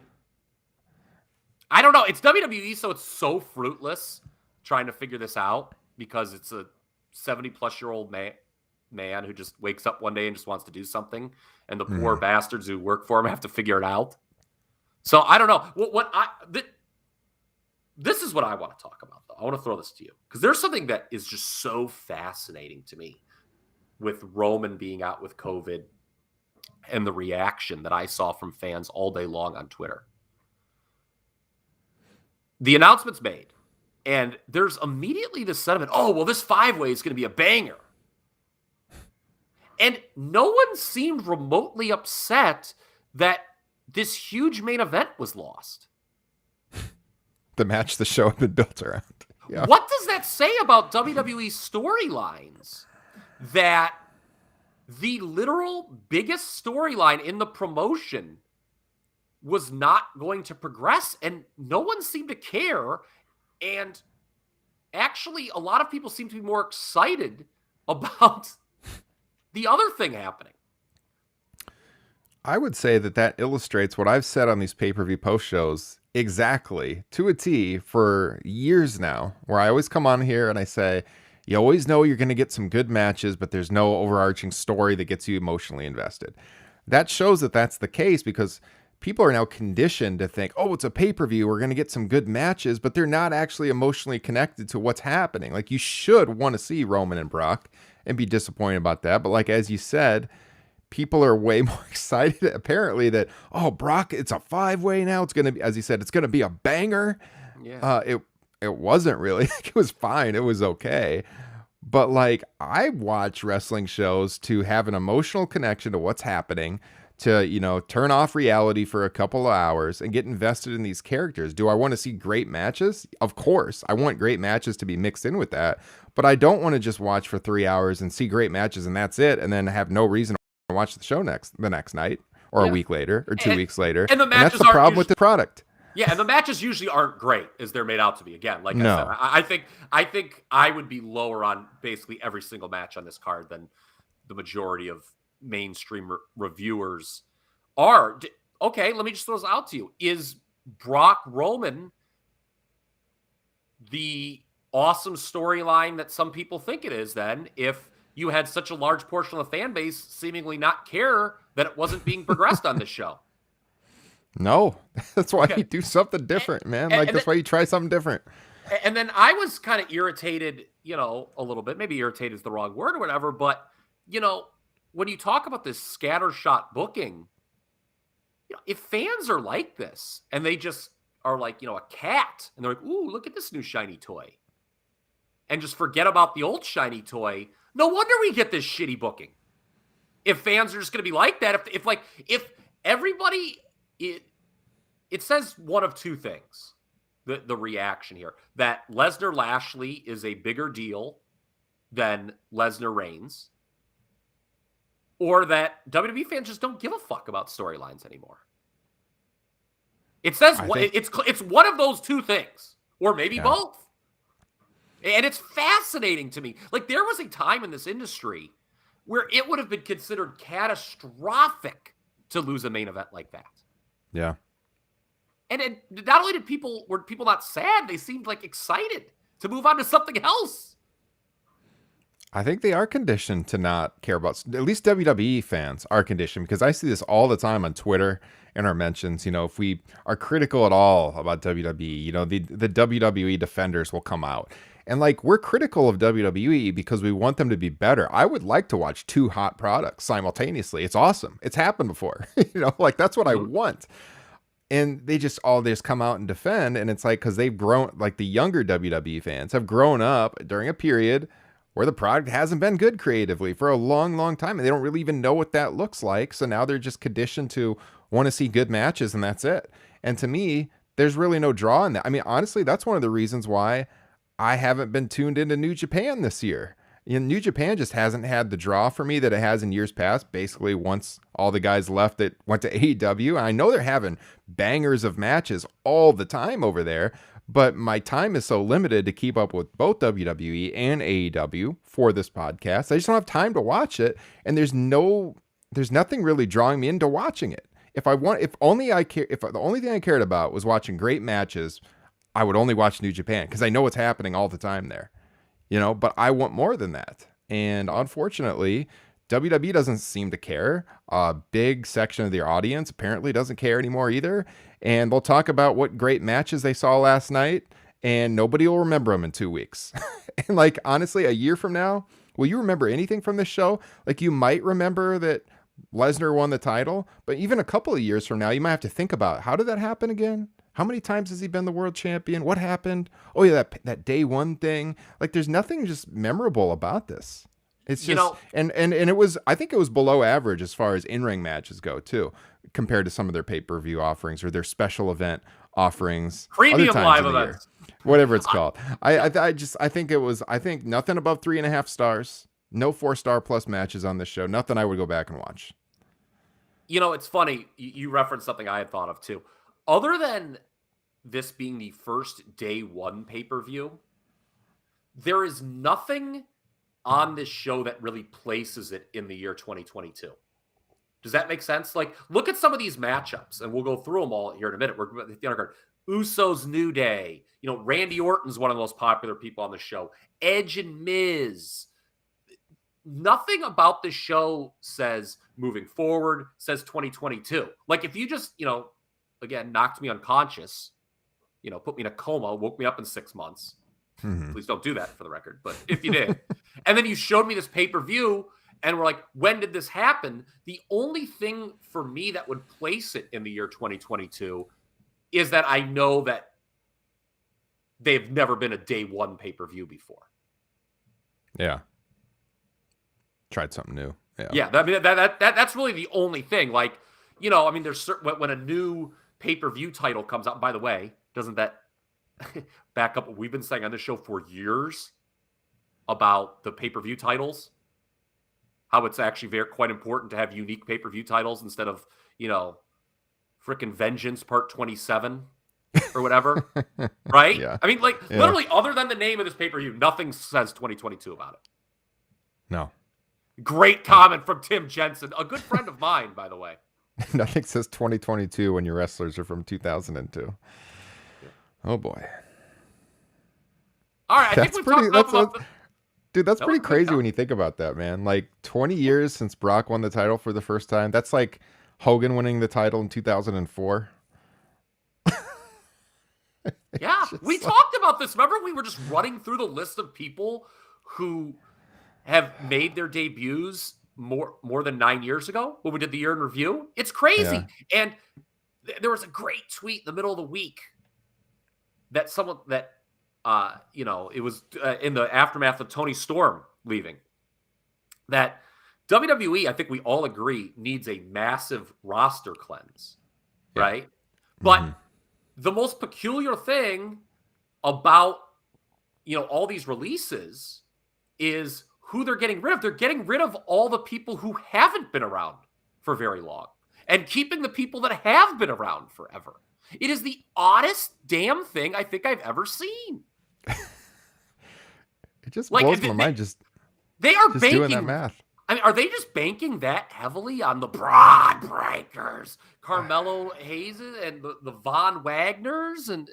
I don't know. It's WWE, so it's so fruitless trying to figure this out because it's a 70-plus-year-old man who just wakes up one day and just wants to do something, and the poor bastards who work for him have to figure it out. So I don't know. This is what I want to talk about, though. I want to throw this to you because there's something that is just so fascinating to me with Roman being out with COVID and the reaction that I saw from fans all day long on Twitter. The announcement's made, and there's immediately this sentiment, oh, well, this 5-way is going to be a banger. And no one seemed remotely upset that this huge main event was lost. The match the show had been built around. Yeah. What does that say about WWE storylines? That the literal biggest storyline in the promotion was not going to progress, and no one seemed to care. And actually, a lot of people seem to be more excited about the other thing happening. I would say that illustrates what I've said on these pay-per-view post shows exactly to a T for years now, where I always come on here and I say, you always know you're going to get some good matches, but there's no overarching story that gets you emotionally invested. That shows that that's the case because people are now conditioned to think, oh, it's a pay-per-view, we're going to get some good matches, but they're not actually emotionally connected to what's happening. Like, you should want to see Roman and Brock and be disappointed about that. But like, as you said, people are way more excited apparently that, oh, Brock, it's a 5-way now. It's going to be, as he said, it's going to be a banger. Yeah. It wasn't really. It was fine. It was okay. But like, I watch wrestling shows to have an emotional connection to what's happening, to, turn off reality for a couple of hours and get invested in these characters. Do I want to see great matches? Of course. I want great matches to be mixed in with that. But I don't want to just watch for 3 hours and see great matches and that's it, and then have no reason to watch the show the next night or a week later or 2 weeks later. And that's the problem with the product. Yeah, and the matches usually aren't great as they're made out to be. Again, like I said, I think I would be lower on basically every single match on this card than the majority of mainstream reviewers are. Okay, let me just throw this out to you. Is Brock Roman the awesome storyline that some people think it is then, if you had such a large portion of the fan base seemingly not care that it wasn't being progressed on this show? No, that's why you do something different, man. That's why you try something different. And then I was kind of irritated, a little bit. Maybe irritated is the wrong word or whatever. But, when you talk about this scattershot booking, if fans are like this and they just are like, a cat and they're like, ooh, look at this new shiny toy, and just forget about the old shiny toy, no wonder we get this shitty booking. If fans are just going to be like that, if everybody... It says one of two things, the reaction here, that Lesnar-Lashley is a bigger deal than Lesnar-Reigns, or that WWE fans just don't give a fuck about storylines anymore. It says it's one of those two things, or maybe both. And it's fascinating to me. Like, there was a time in this industry where it would have been considered catastrophic to lose a main event like that. Yeah. And not only were people not sad, they seemed like excited to move on to something else. I think they are conditioned to not care about, at least WWE fans are conditioned, because I see this all the time on Twitter in our mentions. If we are critical at all about WWE, the WWE defenders will come out. And like, we're critical of WWE because we want them to be better. I would like to watch two hot products simultaneously. It's awesome. It's happened before. Like, that's what I want. And they just come out and defend. And it's like, because they've grown, like the younger WWE fans have grown up during a period where the product hasn't been good creatively for a long, long time. And they don't really even know what that looks like. So now they're just conditioned to want to see good matches, and that's it. And to me, there's really no draw in that. I mean, honestly, that's one of the reasons why I haven't been tuned into New Japan this year. New Japan just hasn't had the draw for me that it has in years past. Basically, once all the guys left that went to AEW, I know they're having bangers of matches all the time over there, but my time is so limited to keep up with both WWE and AEW for this podcast. I just don't have time to watch it, and there's nothing really drawing me into watching it. If the only thing I cared about was watching great matches, I would only watch New Japan because I know what's happening all the time there. But I want more than that. And unfortunately, WWE doesn't seem to care. A big section of their audience apparently doesn't care anymore either. And they'll talk about what great matches they saw last night, and nobody will remember them in 2 weeks. And like, honestly, a year from now, will you remember anything from this show? Like, you might remember that Lesnar won the title, but even a couple of years from now, you might have to think about, how did that happen again? How many times has he been the world champion? What happened? Oh yeah, that day one thing. Like, there's nothing just memorable about this. It's just, and it was, I think it was below average as far as in-ring matches go too, compared to some of their pay-per-view offerings or their special event offerings. Premium live events. Whatever it's called. I think nothing above 3.5 stars. No 4-star plus matches on this show. Nothing I would go back and watch. It's funny. You referenced something I had thought of too. Other than this being the first day one pay-per-view, there is nothing on this show that really places it in the year 2022. Does that make sense? Like, look at some of these matchups, and we'll go through them all here in a minute. We're at the undercard. Usos New Day. Randy Orton's one of the most popular people on the show. Edge and Miz. Nothing about the show says moving forward, says 2022. Like, if you just, again, knocked me unconscious, put me in a coma, woke me up in 6 months. Mm-hmm. Please don't do that for the record. But if you did, and then you showed me this pay-per-view and we're like, when did this happen? The only thing for me that would place it in the year 2022 is that I know that they've never been a day one pay-per-view before. Yeah. Tried something new. Yeah. I mean, that's really the only thing. Like, there's certain, when a new pay-per-view title comes out, by the way, doesn't that back up what we've been saying on this show for years about the pay-per-view titles? How it's actually quite important to have unique pay-per-view titles instead of, frickin' Vengeance Part 27 or whatever. Right? Yeah. I mean, literally, other than the name of this pay-per-view, nothing says 2022 about it. No. Great comment from Tim Jensen, a good friend of mine, by the way. Nothing says 2022 when your wrestlers are from 2002. Yeah. Oh boy. All right, I think we've talked about dude, that's pretty crazy when you think about that, man. Like, 20 years since Brock won the title for the first time. That's like Hogan winning the title in 2004. Yeah, we talked about this. Remember, we were just running through the list of people who have made their debuts more than 9 years ago when we did the year in review. It's crazy. Yeah. And there was a great tweet in the middle of the week that someone that, it was in the aftermath of Tony Storm leaving, that WWE, I think we all agree, needs a massive roster cleanse, right? But the most peculiar thing about, all these releases is who they're getting rid of. They're getting rid of all the people who haven't been around for very long and keeping the people that have been around forever. It is the oddest damn thing I think I've ever seen. It just blows my mind. They are just banking doing that math. I mean, are they just banking that heavily on the Broad Breakers, Carmelo Hayes, and the Von Wagners and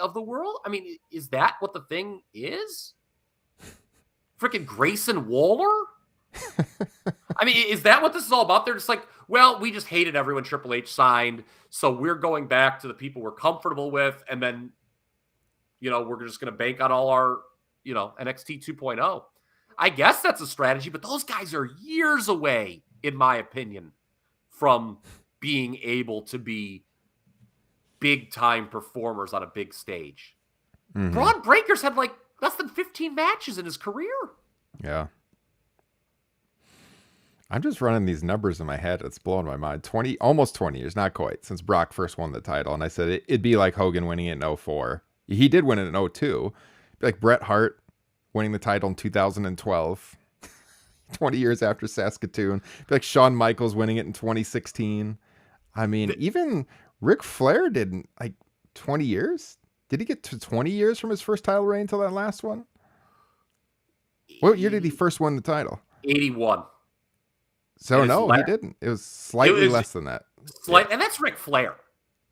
of the world? I mean, is that what the thing is? freaking Grayson Waller? I mean, is that what this is all about? They're just like, well, we just hated everyone Triple H signed, so we're going back to the people we're comfortable with, and then, we're just going to bank on all our, NXT 2.0. I guess that's a strategy, but those guys are years away, in my opinion, from being able to be big-time performers on a big stage. Mm-hmm. Braun Breaker's had like less than 15 matches in his career. Yeah. I'm just running these numbers in my head. It's blowing my mind. Almost 20 years, not quite, since Brock first won the title. And I said it'd be like Hogan winning it in 04. He did win it in 02. It'd be like Bret Hart winning the title in 2012, 20 years after Saskatoon. It'd be like Shawn Michaels winning it in 2016. I mean, even Ric Flair didn't, 20 years? Did he get to 20 years from his first title reign until that last one? What year did he first win the title? 81. So no, he didn't. It was slightly less than that. And that's Ric Flair.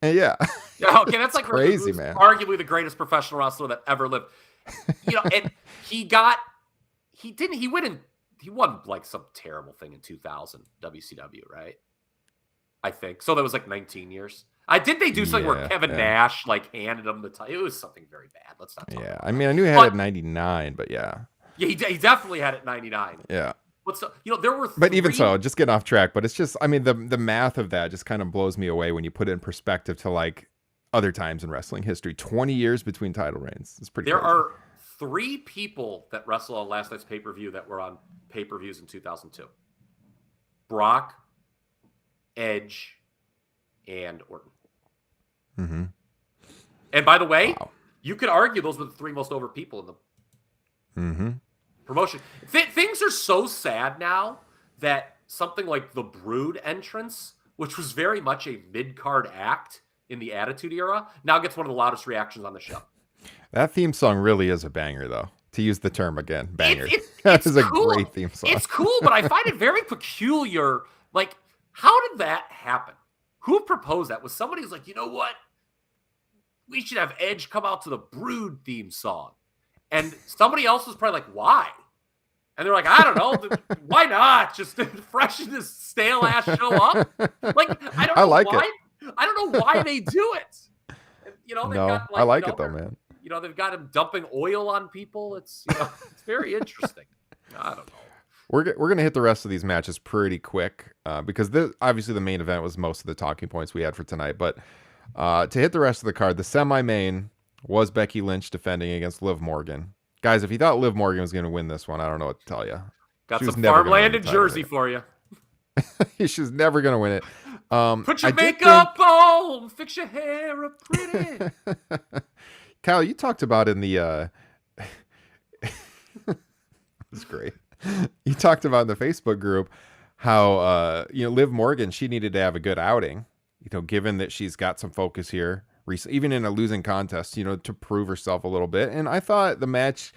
Yeah. Okay, that's like crazy, man. Arguably the greatest professional wrestler that ever lived. And he won like some terrible thing in 2000 WCW, right? I think. So that was like 19 years. Did they do something where Kevin Nash handed him the title? It was something very bad. Let's not talk about I mean, I knew he had it in 99, but yeah. Yeah, he definitely had it in 99. Yeah. But so, there were But even so, just getting off track, but it's just, I mean, the math of that just kind of blows me away when you put it in perspective to other times in wrestling history. 20 years between title reigns. It's pretty crazy. There are 3 people that wrestled on last night's pay-per-view that were on pay-per-views in 2002. Brock, Edge, and Orton. Mm-hmm. And by the way, you could argue those were the 3 most over people in the promotion. Things are so sad now that something like the Brood entrance, which was very much a mid-card act in the Attitude Era, now gets one of the loudest reactions on the show. That theme song really is a banger, though. To use the term again, banger. That is a great theme song. It's cool, but I find it very peculiar. How did that happen? Who proposed that? Was somebody who's like, you know what? We should have Edge come out to the Brood theme song. And somebody else was probably like, why? And they're like, I don't know. Why not? Just freshen this stale ass show up. I don't know why. I don't know why they do it. I like it though, man. They've got him dumping oil on people. It's it's very interesting. I don't know. We're going to hit the rest of these matches pretty quick because obviously the main event was most of the talking points we had for tonight. But to hit the rest of the card, the semi-main was Becky Lynch defending against Liv Morgan. Guys, if you thought Liv Morgan was going to win this one, I don't know what to tell you. Got some farmland in Jersey for you. She's never going to win it. Put your makeup on, fix your hair up pretty. Kyle, you talked about in the... It's great. You talked about in the Facebook group how, Liv Morgan, she needed to have a good outing, given that she's got some focus here. Even in a losing contest, to prove herself a little bit. And I thought the match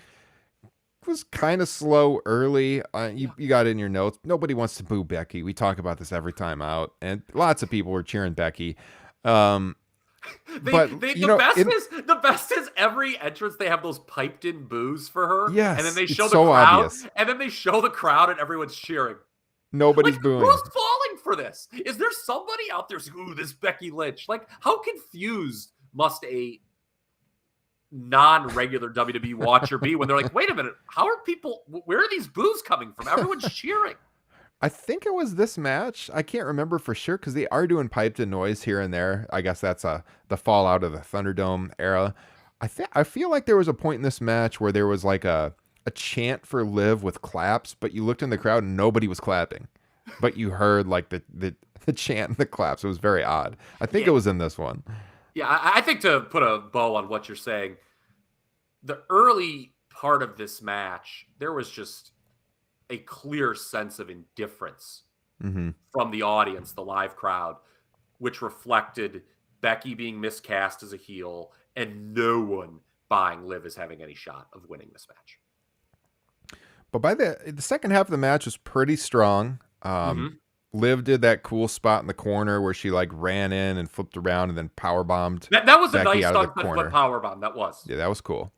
was kind of slow early. You got it in your notes. Nobody wants to boo Becky. We talk about this every time out. And lots of people were cheering Becky. The best is every entrance they have those piped in boos for her. Yes, and then they show the so crowd. Obvious. And then they show the crowd and everyone's cheering. Nobody's booing. Who's falling for this? Is there somebody out there saying, ooh, this Becky Lynch? How confused must a non-regular WWE watcher be when they're like, wait a minute, where are these boos coming from? Everyone's cheering. I think it was this match. I can't remember for sure because they are doing piped in noise here and there. I guess that's the fallout of the Thunderdome era. I feel like there was a point in this match where there was a chant for Liv with claps, but you looked in the crowd and nobody was clapping. But you heard the chant and the claps. It was very odd. I think it was in this one. Yeah, I think to put a bow on what you're saying, the early part of this match, there was just a clear sense of indifference from the audience, the live crowd, which reflected Becky being miscast as a heel and no one buying Liv as having any shot of winning this match. But by the second half of the match was pretty strong. Liv did that cool spot in the corner where she ran in and flipped around and then powerbombed. That was Becky a nice stunt powerbomb. That was. Yeah, that was cool.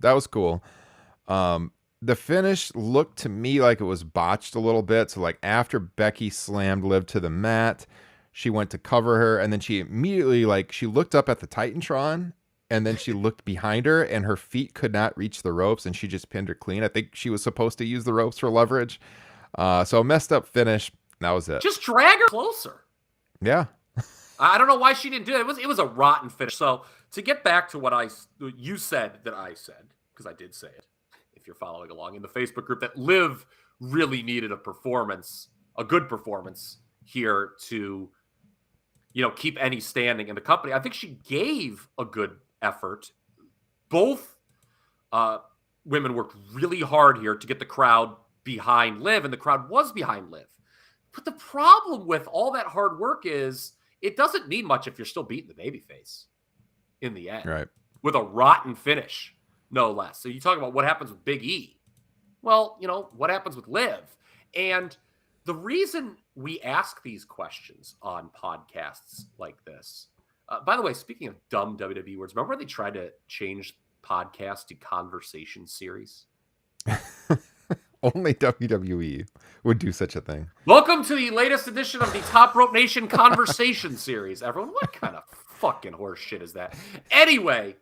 the finish looked to me like it was botched a little bit. So like after Becky slammed Liv to the mat, she went to cover her, and then she immediately she looked up at the Titantron, and then she looked behind her, and her feet could not reach the ropes, and she just pinned her clean. I think she was supposed to use the ropes for leverage. So a messed up finish. That was it. Just drag her closer. Yeah. I don't know why she didn't do it. It was a rotten finish. So to get back to what you said that I said, because I did say it, if you're following along in the Facebook group, that Liv really needed a good performance here to, keep any standing in the company. I think she gave a good effort. Both women worked really hard here to get the crowd behind Liv, and the crowd was behind Liv. But the problem with all that hard work is it doesn't mean much if you're still beating the babyface in the end. Right. With a rotten finish, no less. So you talk about what happens with Big E. Well, what happens with Liv? And the reason we ask these questions on podcasts like this, by the way, speaking of dumb WWE words, remember when they tried to change podcast to conversation series? Only WWE would do such a thing. Welcome to the latest edition of the Top Rope Nation Conversation Series, everyone. What kind of fucking horse shit is that? Anyway,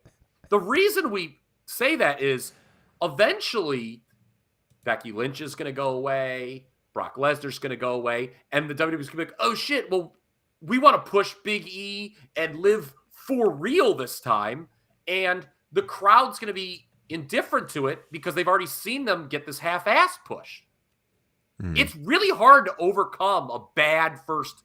the reason we say that is eventually Becky Lynch is going to go away, Brock Lesnar's going to go away, and the WWE's going to be like, oh shit, well, we want to push Big E and Liv for real this time, and the crowd's going to be indifferent to it because they've already seen them get this half-ass push. It's really hard to overcome a bad first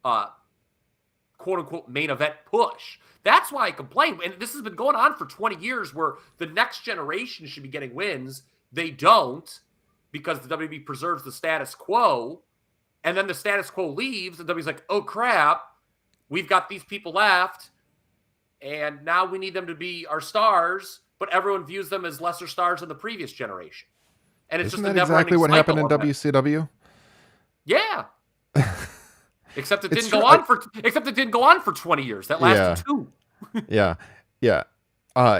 quote-unquote main event push. That's why I complain. And this has been going on for 20 years where the next generation should be getting wins. They don't because the WWE preserves the status quo. And then the status quo leaves and WWE's like, oh crap, we've got these people left. And now we need them to be our stars, but everyone views them as lesser stars than the previous generation. And it's Isn't just that exactly what happened in WCW? Yeah. Except it didn't go on for 20 years. That lasted 2. Yeah.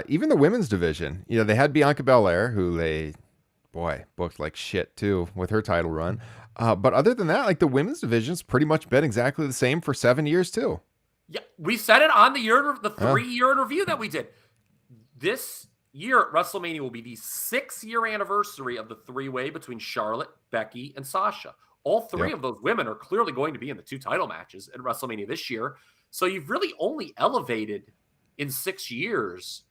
Even the women's division, they had Bianca Belair, who they booked like shit too with her title run. But other than that, the women's division's pretty much been exactly the same for 7 years too. Yeah, we said it on the 3-year in review that we did. This year at WrestleMania will be the 6-year anniversary of the 3-way between Charlotte, Becky, and Sasha. All 3 of those women are clearly going to be in the 2 title matches at WrestleMania this year. So you've really only elevated in 6 years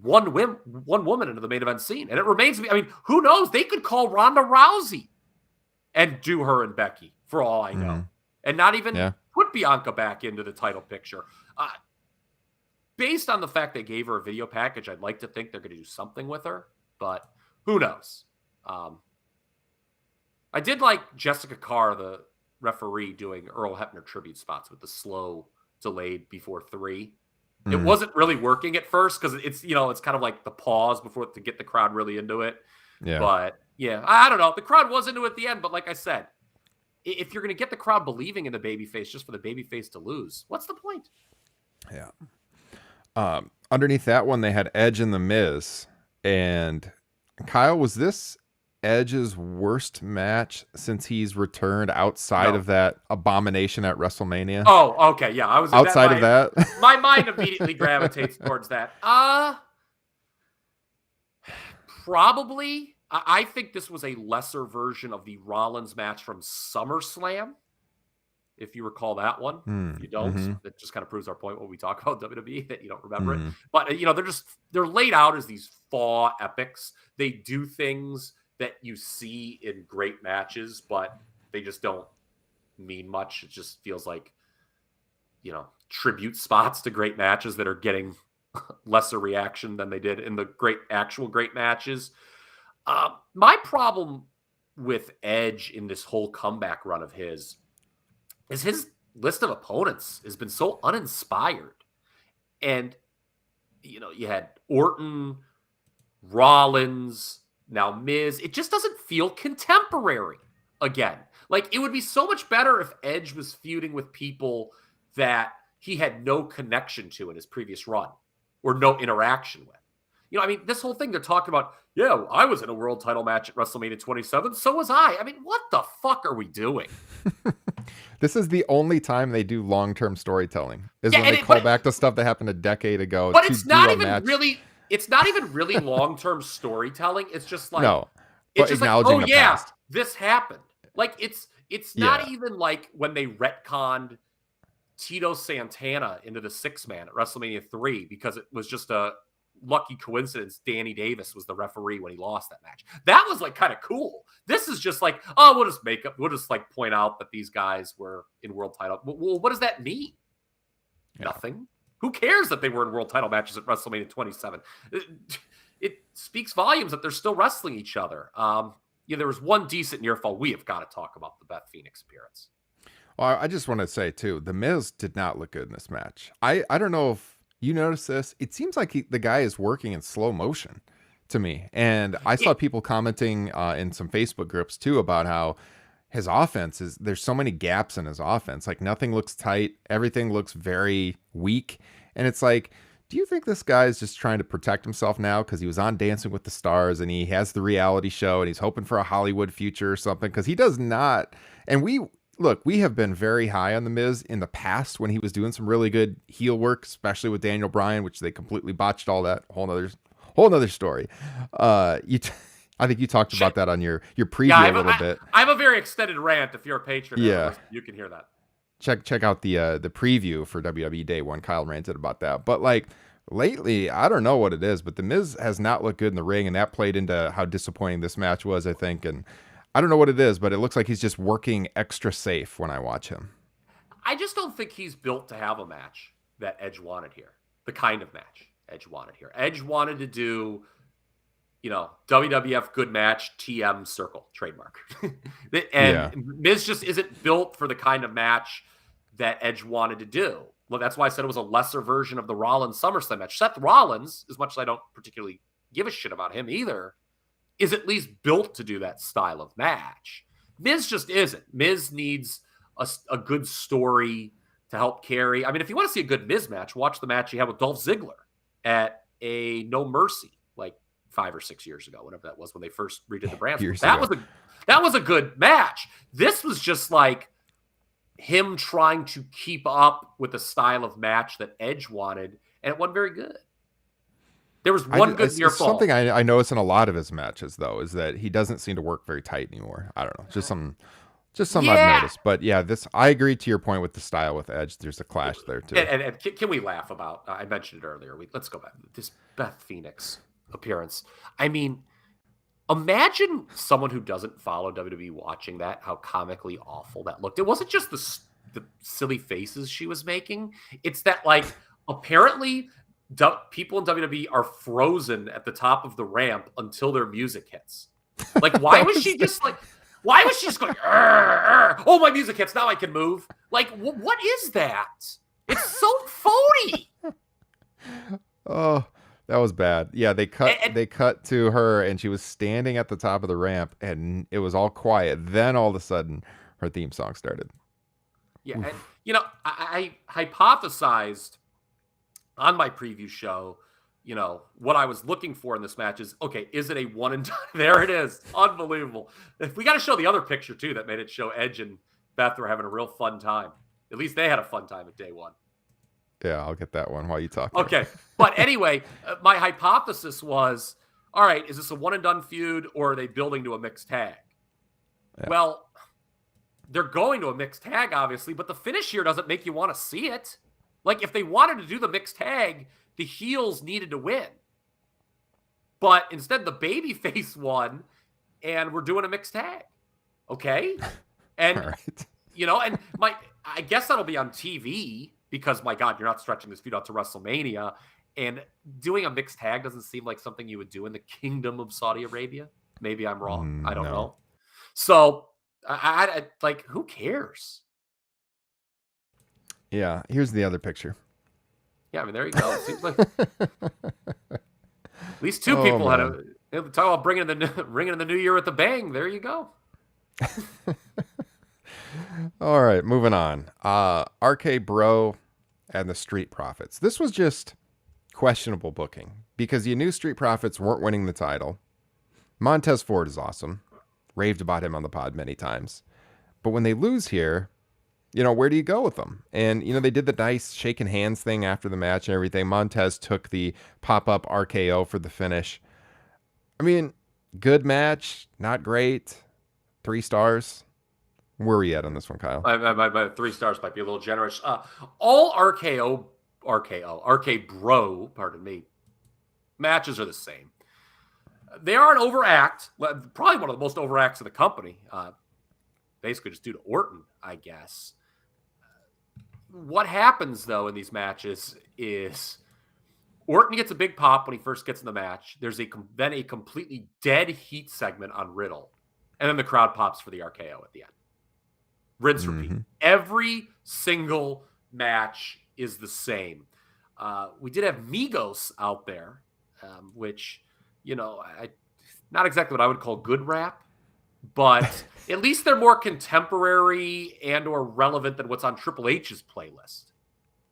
one woman into the main event scene. And it remains to be, who knows? They could call Ronda Rousey and do her and Becky for all I know. And not even put Bianca back into the title picture. Based on the fact they gave her a video package, I'd like to think they're going to do something with her, but who knows? I did like Jessica Carr, the referee, doing Earl Hebner tribute spots with the slow delayed before 3. It wasn't really working at first because it's kind of like the pause before to get the crowd really into it. Yeah. But yeah, I don't know. The crowd was into it at the end, but like I said, if you're going to get the crowd believing in the babyface just for the babyface to lose, what's the point? Yeah. Underneath that one, they had Edge and The Miz. And Kyle, was this Edge's worst match since he's returned outside of that abomination at WrestleMania? Oh, okay. Yeah. I was outside of that. My mind immediately gravitates towards that. Probably. I think this was a lesser version of the Rollins match from SummerSlam. If you recall that one, if you don't, that just kind of proves our point when we talk about WWE that you don't remember it. But they're laid out as these thaw epics. They do things that you see in great matches, but they just don't mean much. It just feels like, tribute spots to great matches that are getting lesser reaction than they did in the actual great matches. My problem with Edge in this whole comeback run of his is his list of opponents has been so uninspired. And, you had Orton, Rollins, now Miz. It just doesn't feel contemporary again. It would be so much better if Edge was feuding with people that he had no connection to in his previous run or no interaction with. This whole thing they're talking about Yeah, I was in a world title match at WrestleMania 27. So was I. I mean, what the fuck are we doing? This is the only time they do long-term storytelling, is Yeah, when they call back to stuff that happened a decade ago but to it's do not a even match. really. It's not even really long-term storytelling. It's just like No, but acknowledging oh the yeah, past. this happened. Like it's not Yeah. even like when they retconned Tito Santana into the 6-man at WrestleMania 3 because it was just a lucky coincidence Danny Davis was the referee when he lost that match. That was like kind of cool. This is just like, oh, we'll just like point out that these guys were in world title. Well, what does that mean? Yeah. Nothing. Who cares that they were in world title matches at WrestleMania 27? It speaks volumes that they're still wrestling each other. There was one decent near fall. We have got to talk about the Beth Phoenix appearance. Well, I just want to say too, The Miz did not look good in this match. I don't know if you noticed this. It seems like the guy is working in slow motion to me. And I saw people commenting in some Facebook groups too about how his offense there's so many gaps in his offense. Like nothing looks tight. Everything looks very weak. And it's like, do you think this guy is just trying to protect himself now because he was on Dancing with the Stars and he has the reality show and he's hoping for a Hollywood future or something? Because he does not. And we have been very high on The Miz in the past when he was doing some really good heel work, especially with Daniel Bryan, which they completely botched all that. Whole nother story. I think you talked about that on your preview a little bit. I have a very extended rant. If you're a patron, you can hear that. Check out the preview for WWE Day 1. Kyle ranted about that. But like lately, I don't know what it is, but The Miz has not looked good in the ring, and that played into how disappointing this match was, I think. And I don't know what it is, but it looks like he's just working extra safe when I watch him. I just don't think he's built to have a match that Edge wanted here. The kind of match Edge wanted here. Edge wanted to do, WWF good match, TM circle, trademark. Miz just isn't built for the kind of match that Edge wanted to do. Well, that's why I said it was a lesser version of the Rollins SummerSlam match. Seth Rollins, as much as I don't particularly give a shit about him either, is at least built to do that style of match. Miz just isn't. Miz needs a good story to help carry. I mean, if you want to see a good Miz match, watch the match he had with Dolph Ziggler at a No Mercy, like 5 or 6 years ago, whatever that was when they first redid the brand. That was a good match. This was just like him trying to keep up with the style of match that Edge wanted, and it wasn't very good. There was one good near fall. Something I notice in a lot of his matches, though, is that he doesn't seem to work very tight anymore. I don't know. Just some I've noticed. But yeah, I agree to your point with the style with Edge. There's a clash there, too. And can we laugh about, I mentioned it earlier. Let's go back. This Beth Phoenix appearance. I mean, imagine someone who doesn't follow WWE watching that, how comically awful that looked. It wasn't just the silly faces she was making. It's that, like, apparently people in WWE are frozen at the top of the ramp until their music hits. Like, why was she just going, oh, my music hits, now I can move? Like, what is that? It's so phony. Oh, that was bad. Yeah, they cut to her, and she was standing at the top of the ramp, and it was all quiet. Then all of a sudden, her theme song started. Yeah, and I hypothesized on my preview show, what I was looking for in this match is, okay, is it a one and done? There it is. Unbelievable. We got to show the other picture too that made it show Edge and Beth were having a real fun time. At least they had a fun time at day one. Yeah, I'll get that one while you talk. Okay. But anyway, my hypothesis was, all right, is this a one and done feud or are they building to a mixed tag? Yeah. Well, they're going to a mixed tag, obviously, but the finish here doesn't make you want to see it. Like, if they wanted to do the mixed tag, the heels needed to win. But instead, the babyface won, and we're doing a mixed tag. Okay? And, right. I guess that'll be on TV because, my God, you're not stretching this feud out to WrestleMania. And doing a mixed tag doesn't seem like something you would do in the Kingdom of Saudi Arabia. Maybe I'm wrong. I don't know. So, I like, who cares? Yeah, here's the other picture. Yeah, I mean, there you go. It seems like at least two people had talk about bringing in the new year with a bang. There you go. All right, moving on. RK Bro and the Street Profits. This was just questionable booking because you knew Street Profits weren't winning the title. Montez Ford is awesome. Raved about him on the pod many times. But when they lose here, where do you go with them? And, they did the nice shaking hands thing after the match and everything. Montez took the pop-up RKO for the finish. I mean, good match, not great. 3 stars. Where are we at on this one, Kyle? My 3 stars might be a little generous. All RK Bro, pardon me, matches are the same. They are an overact, probably one of the most overacts in the company. Basically just due to Orton, I guess. What happens, though, in these matches is Orton gets a big pop when he first gets in the match. There's then a completely dead heat segment on Riddle. And then the crowd pops for the RKO at the end. Rinse, repeat. Every single match is the same. We did have Migos out there, which, not exactly what I would call good rap, but at least they're more contemporary and or relevant than what's on Triple H's playlist.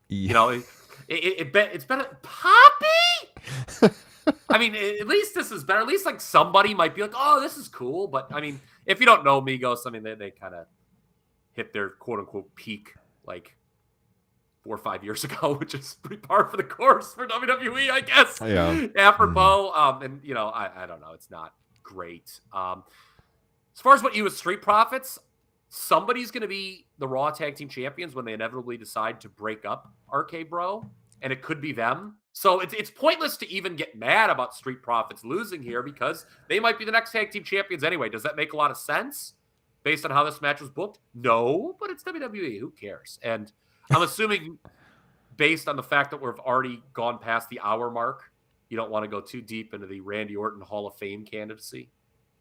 Yeah. It's better. Poppy? I mean, at least this is better. At least like somebody might be like, oh, this is cool. But I mean, if you don't know Migos, I mean, they kind of hit their quote unquote peak like 4 or 5 years ago, which is pretty par for the course for WWE, I guess. Yeah. Apropos. And I don't know. It's not great. As far as what you with Street Profits, somebody's going to be the Raw Tag Team Champions when they inevitably decide to break up RK Bro, and it could be them. So it's pointless to even get mad about Street Profits losing here because they might be the next Tag Team Champions anyway. Does that make a lot of sense based on how this match was booked? No, but it's WWE. Who cares? And I'm assuming based on the fact that we've already gone past the hour mark, you don't want to go too deep into the Randy Orton Hall of Fame candidacy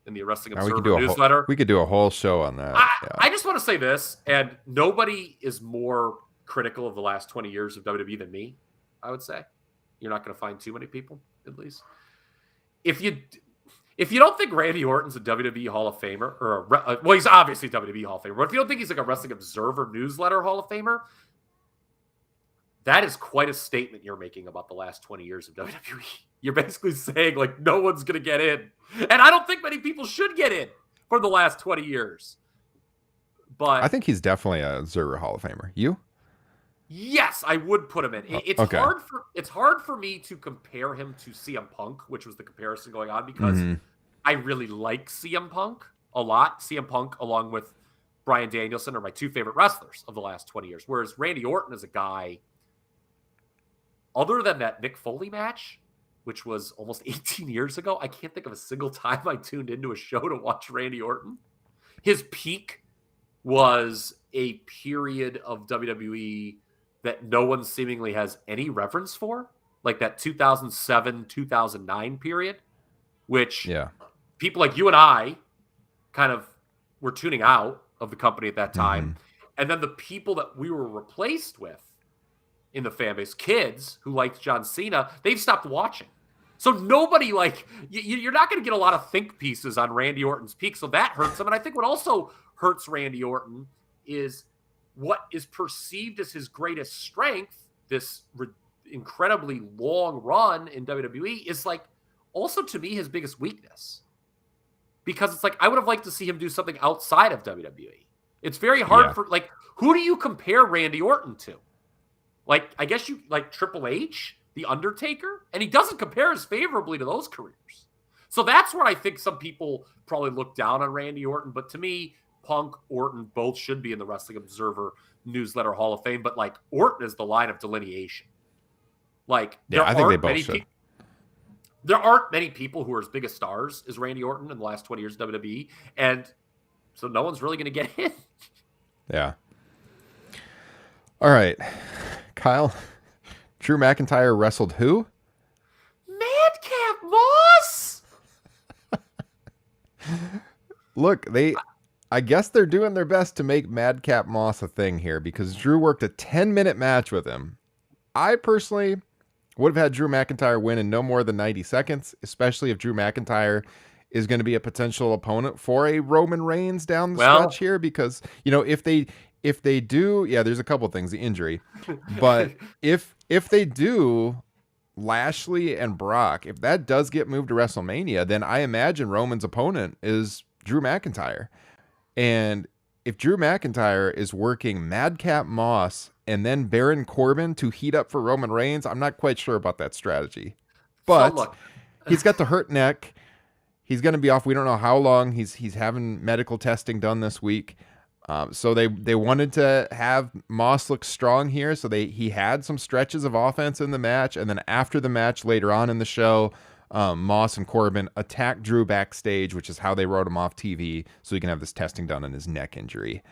in the Wrestling Observer newsletter. We could do a whole show on that. I just want to say this, and nobody is more critical of the last 20 years of WWE than me, I would say. You're not going to find too many people, at least. If you don't think Randy Orton's a WWE Hall of Famer, or he's obviously WWE Hall of Famer, but if you don't think he's like a Wrestling Observer newsletter Hall of Famer, that is quite a statement you're making about the last 20 years of WWE. You're basically saying, like, no one's going to get in. And I don't think many people should get in for the last 20 years. But I think he's definitely a Observer Hall of Famer. You? Yes, I would put him in. It's okay. hard for me to compare him to CM Punk, which was the comparison going on, because I really like CM Punk a lot. CM Punk, along with Bryan Danielson, are my 2 favorite wrestlers of the last 20 years. Whereas Randy Orton is a guy, other than that Mick Foley match, which was almost 18 years ago, I can't think of a single time I tuned into a show to watch Randy Orton. His peak was a period of WWE that no one seemingly has any reference for, like that 2007-2009 period, which people like you and I kind of were tuning out of the company at that time. And then the people that we were replaced with in the fan base, kids who liked John Cena, they've stopped watching. So nobody, you're not going to get a lot of think pieces on Randy Orton's peak, so that hurts him. And I think what also hurts Randy Orton is what is perceived as his greatest strength, this incredibly long run in WWE, is also to me his biggest weakness. Because it's I would have liked to see him do something outside of WWE. It's very hard for, who do you compare Randy Orton to? I guess you Triple H, The Undertaker, and he doesn't compare as favorably to those careers. So that's where I think some people probably look down on Randy Orton. But to me, Punk, Orton, both should be in the Wrestling Observer newsletter Hall of Fame. But Orton is the line of delineation. I think they both should. There aren't many people who are as big as stars as Randy Orton in the last 20 years of WWE. And so no one's really going to get in. Yeah. All right. Kyle, Drew McIntyre wrestled who? Madcap Moss! Look, I guess they're doing their best to make Madcap Moss a thing here because Drew worked a 10-minute match with him. I personally would have had Drew McIntyre win in no more than 90 seconds, especially if Drew McIntyre is going to be a potential opponent for a Roman Reigns down the stretch here because, if they do, there's a couple of things, the injury, but if they do Lashley and Brock, if that does get moved to WrestleMania, then I imagine Roman's opponent is Drew McIntyre. And if Drew McIntyre is working Madcap Moss and then Baron Corbin to heat up for Roman Reigns, I'm not quite sure about that strategy. But look, he's got the hurt neck. He's going to be off. We don't know how long. He's having medical testing done this week. So they wanted to have Moss look strong here. So he had some stretches of offense in the match. And then after the match, later on in the show, Moss and Corbin attacked Drew backstage, which is how they wrote him off TV, so he can have this testing done on his neck injury.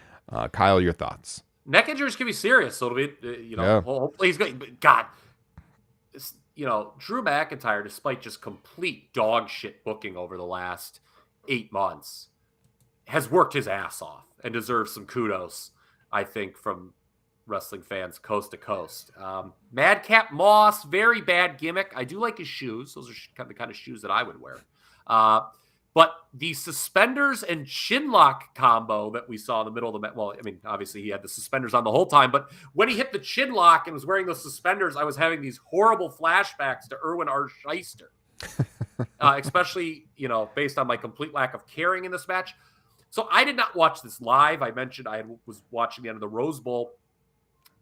Kyle, your thoughts? Neck injuries can be serious, so it'll be, hopefully he's good. But God, Drew McIntyre, despite just complete dog shit booking over the last 8 months, has worked his ass off and deserves some kudos, I think, from wrestling fans coast to coast. Madcap Moss, very bad gimmick. I do like his shoes. Those are the kind of shoes that I would wear. But the suspenders and chinlock combo that we saw in the middle of the match, well, I mean, obviously he had the suspenders on the whole time, but when he hit the chinlock and was wearing those suspenders, I was having these horrible flashbacks to Erwin R. Shyster, especially, based on my complete lack of caring in this match. So I did not watch this live. I mentioned I was watching the end of the Rose Bowl.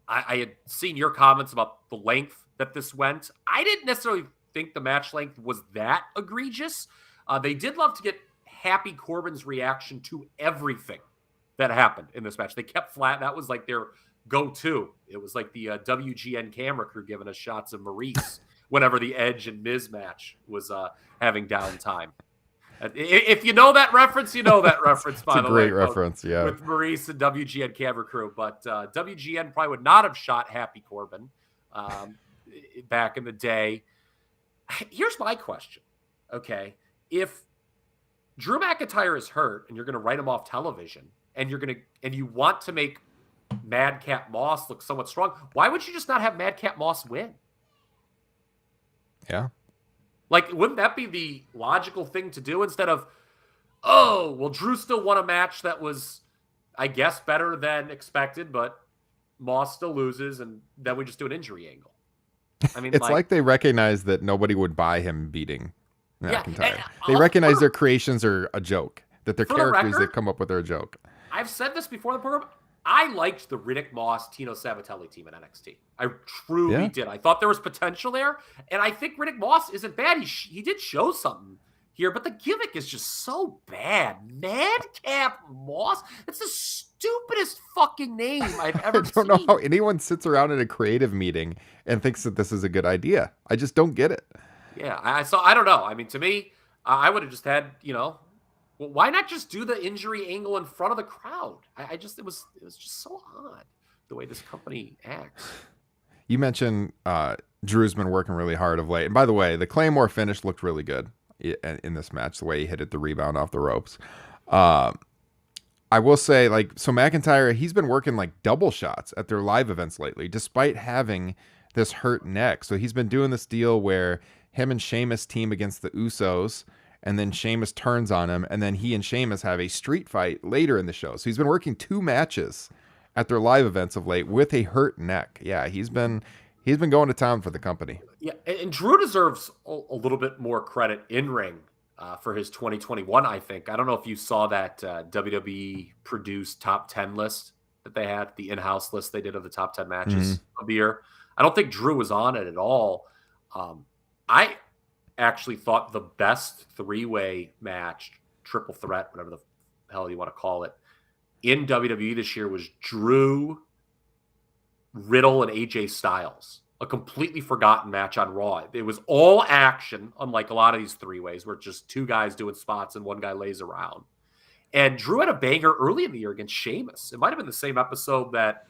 I had seen your comments about the length that this went. I didn't necessarily think the match length was that egregious. They did love to get Happy Corbin's reaction to everything that happened in this match. They kept flat. That was like their go-to. It was like the WGN camera crew giving us shots of Maurice whenever the Edge and Miz match was having downtime. If you know that reference, you know that reference, by the way. It's a great reference, yeah. With Maurice and WGN camera crew. But WGN probably would not have shot Happy Corbin back in the day. Here's my question, okay? If Drew McIntyre is hurt and you're going to write him off television and you want to make Madcap Moss look somewhat strong, why would you just not have Madcap Moss win? Yeah. Like, wouldn't that be the logical thing to do instead of, Drew still won a match that was, I guess, better than expected, but Moss still loses, and then we just do an injury angle. I mean, it's like they recognize that nobody would buy him beating McIntyre. Yeah, they recognize their creations are a joke, that their characters they come up with are a joke. I've said this before in the program. I liked the Riddick Moss, Tino Sabatelli team in NXT. I truly did. I thought there was potential there, and I think Riddick Moss isn't bad. He did show something here, but the gimmick is just so bad. Madcap Moss? That's the stupidest fucking name I've ever seen. I don't know how anyone sits around in a creative meeting and thinks that this is a good idea. I just don't get it. Yeah, I don't know. I mean, to me, I would have just had, well, why not just do the injury angle in front of the crowd? It was just so odd the way this company acts. You mentioned Drew's been working really hard of late. And by the way, the Claymore finish looked really good in this match, the way he hit it, the rebound off the ropes. I will say, so McIntyre, he's been working like double shots at their live events lately, despite having this hurt neck. So he's been doing this deal where him and Sheamus team against the Usos, and then Sheamus turns on him, and then he and Sheamus have a street fight later in the show. So he's been working 2 matches at their live events of late with a hurt neck. Yeah, he's been going to town for the company. Yeah, and Drew deserves a little bit more credit in ring for his 2021, I think. I don't know if you saw that WWE produced top 10 list that they had, the in-house list they did of the top 10 matches of the year. I don't think Drew was on it at all. I actually thought the best 3-way match, triple threat, whatever the hell you want to call it, in WWE this year was Drew, Riddle, and AJ Styles. A completely forgotten match on Raw. It was all action, unlike a lot of these 3-ways where it's just 2 guys doing spots and 1 guy lays around. And Drew had a banger early in the year against Sheamus. It might have been the same episode that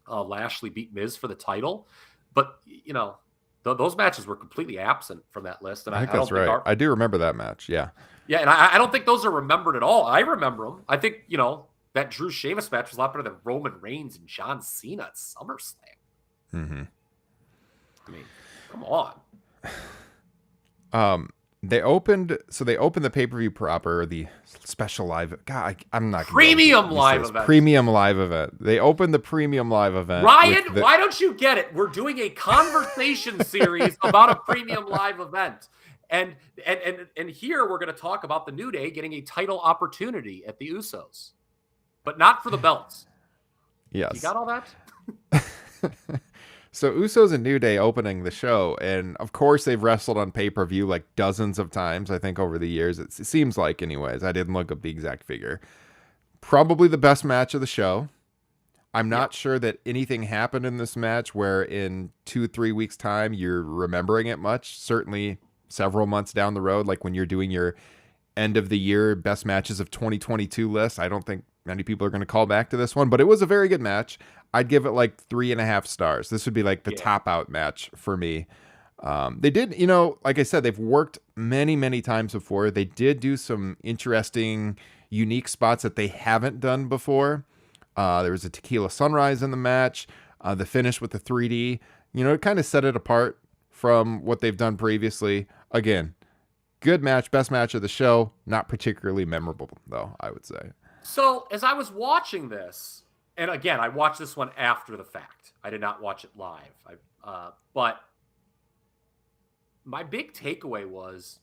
Lashley beat Miz for the title. But, those matches were completely absent from that list. And I think that's right. I do remember that match. Yeah. Yeah. And I don't think those are remembered at all. I remember them. I think, that Drew Sheamus match was a lot better than Roman Reigns and John Cena at SummerSlam. Mm-hmm. I mean, come on. They opened the pay-per-view proper, the special live. God, I'm not gonna be able to Premium use live this. event. Premium live event. They opened the premium live event. Ryan, why don't you get it? We're doing a conversation series about a premium live event. And here we're going to talk about the New Day getting a title opportunity at the Usos, but not for the belts. Yes. You got all that? So Usos and New Day opening the show, and of course they've wrestled on pay-per-view like dozens of times, I think, over the years. It seems like, anyways. I didn't look up the exact figure. Probably the best match of the show. I'm not sure that anything happened in this match where in 2-3 weeks time you're remembering it much. Certainly several months down the road, like when you're doing your end of the year best matches of 2022 list, I don't think many people are going to call back to this one, but it was a very good match. I'd give it like 3.5 stars. This would be like the top out match for me. They did, like I said, they've worked many, many times before. They did do some interesting, unique spots that they haven't done before. There was a tequila sunrise in the match. The finish with the 3D, it kind of set it apart from what they've done previously. Again, good match, best match of the show. Not particularly memorable, though, I would say. So as I was watching this, and again, I watched this one after the fact. I did not watch it live. But my big takeaway was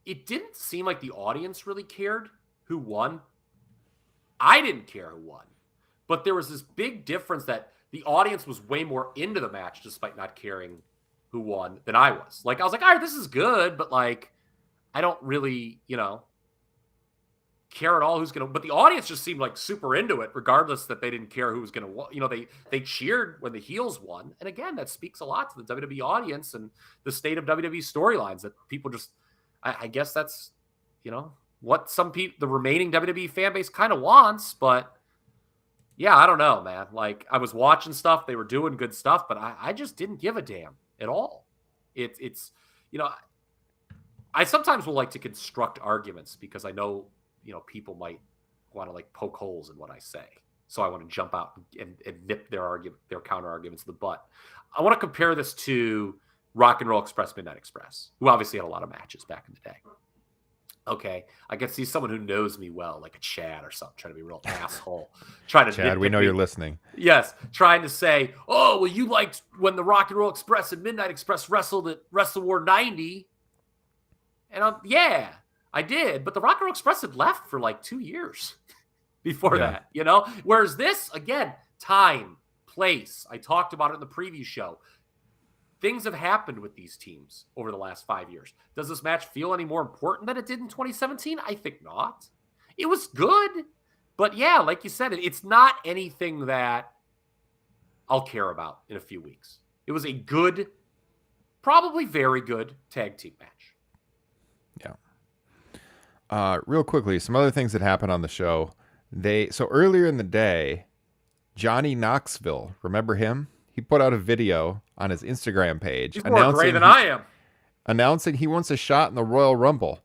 it didn't seem like the audience really cared who won. I didn't care who won. But there was this big difference that the audience was way more into the match despite not caring who won than I was. Like, I was like, all right, this is good, but like, I don't really, care at all who's going to, but the audience just seemed like super into it, regardless that they didn't care who was going to win. They cheered when the heels won. And again, that speaks a lot to the WWE audience and the state of WWE storylines that people just, I guess that's, what some people, the remaining WWE fan base kind of wants, but yeah, I don't know, man. Like, I was watching stuff, they were doing good stuff, but I just didn't give a damn at all. It's I sometimes will like to construct arguments because I know, people might want to like poke holes in what I say. So I want to jump out and nip their counter arguments in the butt. I want to compare this to Rock and Roll Express, Midnight Express, who obviously had a lot of matches back in the day. Okay, I can see someone who knows me well, like a Chad or something, trying to be a real asshole. Trying to Chad, we know you're listening. Yes, trying to say, oh, well, you liked when the Rock and Roll Express and Midnight Express wrestled at Wrestle War 90. And yeah, I did. But the Rock and Roll Express had left for like 2 years before that, Whereas this, again, time, place. I talked about it in the preview show. Things have happened with these teams over the last 5 years. Does this match feel any more important than it did in 2017? I think not. It was good. But yeah, like you said, it's not anything that I'll care about in a few weeks. It was a good, probably very good tag team match. Yeah. Real quickly, some other things that happened on the show. So earlier in the day, Johnny Knoxville, remember him? He put out a video on his Instagram page. He's more gray than I am. Announcing he wants a shot in the Royal Rumble.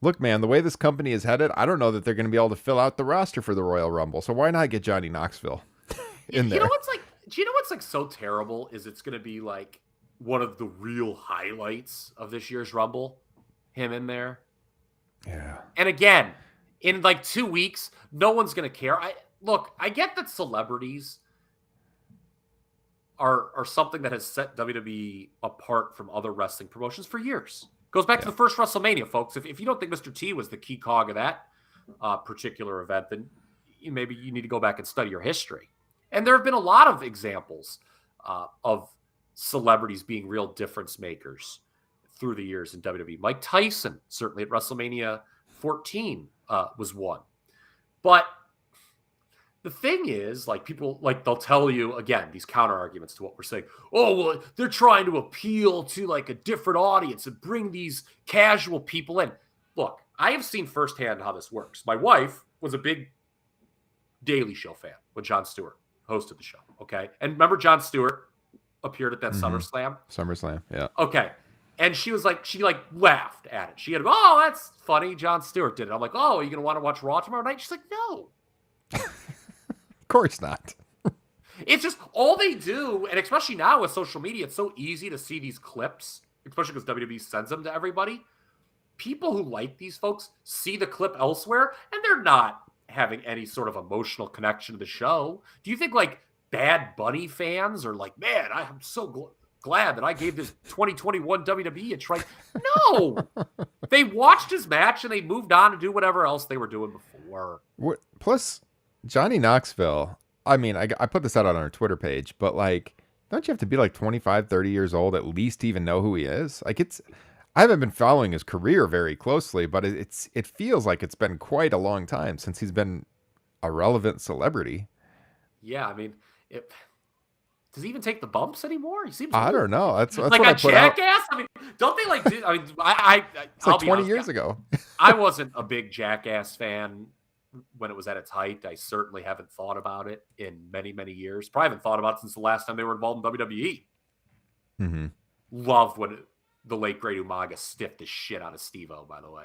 Look, man, the way this company is headed, I don't know that they're going to be able to fill out the roster for the Royal Rumble. So why not get Johnny Knoxville in there? Do you know what's like so terrible is it's going to be like one of the real highlights of this year's Rumble, him in there. Yeah. And again, in like 2 weeks, no one's going to care. I get that celebrities are something that has set WWE apart from other wrestling promotions for years. Goes back to the first WrestleMania, folks. If you don't think Mr. T was the key cog of that particular event, then maybe you need to go back and study your history. And there have been a lot of examples of celebrities being real difference makers through the years in WWE. Mike Tyson, certainly at WrestleMania 14, was one. But the thing is, like, people, like, they'll tell you, again, these counter arguments to what we're saying. Oh, well, they're trying to appeal to, like, a different audience and bring these casual people in. Look, I have seen firsthand how this works. My wife was a big Daily Show fan when Jon Stewart hosted the show, okay? And remember Jon Stewart appeared at that SummerSlam? SummerSlam, yeah. Okay. And she was like, she laughed at it. She had, oh, that's funny. Jon Stewart did it. I'm like, oh, are you going to want to watch Raw tomorrow night? She's like, no. Of course not. It's just all they do, and especially now with social media, it's so easy to see these clips, especially because WWE sends them to everybody. people who like these folks see the clip elsewhere and they're not having any sort of emotional connection to the show. Do you think like Bad Bunny fans are like, man, I'm so glad that I gave this 2021 WWE a try? No, they watched his match and they moved on to do whatever else they were doing before. Plus, Johnny Knoxville, I mean, I put this out on our Twitter page, but like, don't you have to be like 25, 30 years old at least to even know who he is? Like I haven't been following his career very closely, but it feels like it's been quite a long time since he's been a relevant celebrity. Yeah, I mean, does he even take the bumps anymore? He seems I old. don't know. That's like what a I put out. jackass. I mean, don't they like? I mean, It's like 20 years ago. I wasn't a big Jackass fan when it was at its height. I certainly haven't thought about it in many, many years. Probably haven't thought about it since the last time they were involved in WWE. Mm-hmm. Loved when the late great Umaga stiffed the shit out of Steve-O, by the way.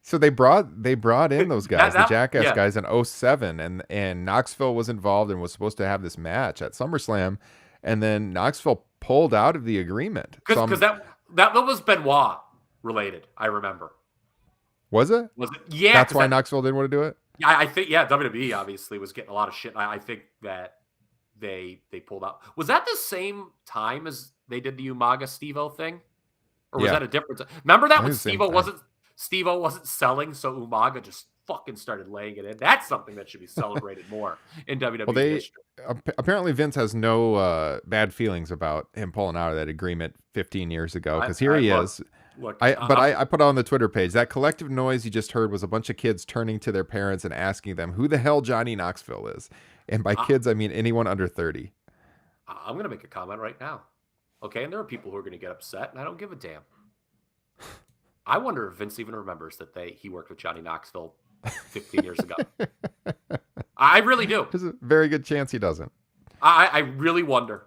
So they brought in those guys, the Jackass guys in 2007, and Knoxville was involved and was supposed to have this match at SummerSlam, and then Knoxville pulled out of the agreement. Because that was Benoit related, I remember. Was it? Was it? Yeah. That's why Knoxville didn't want to do it? Yeah, I think, WWE obviously was getting a lot of shit. I think that they pulled out. Was that the same time as they did the Umaga Steve-O thing? Or was that a different time? Remember that when Steve-O wasn't selling, so Umaga just fucking started laying it in? That's something that should be celebrated more in WWE history. Apparently Vince has no bad feelings about him pulling out of that agreement 15 years ago, because here he is. Look, I put on the Twitter page, that collective noise you just heard was a bunch of kids turning to their parents and asking them who the hell Johnny Knoxville is. And by kids, I mean anyone under 30. I'm going to make a comment right now. Okay, and there are people who are going to get upset, and I don't give a damn. I wonder if Vince even remembers that he worked with Johnny Knoxville 15 years ago. I really do. There's a very good chance he doesn't. I really wonder.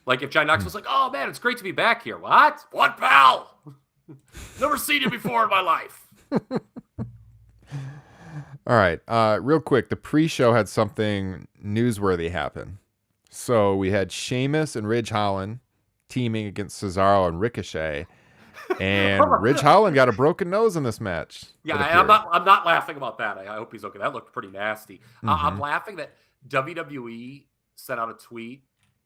Like if Johnny Knoxville's like, oh man, it's great to be back here. What, pal? Never seen you before in my life. All right. Real quick, the pre-show had something newsworthy happen. So we had Sheamus and Ridge Holland teaming against Cesaro and Ricochet. And Ridge Holland got a broken nose in this match. Yeah, I'm not laughing about that. I hope he's okay. That looked pretty nasty. Mm-hmm. I'm laughing that WWE sent out a tweet.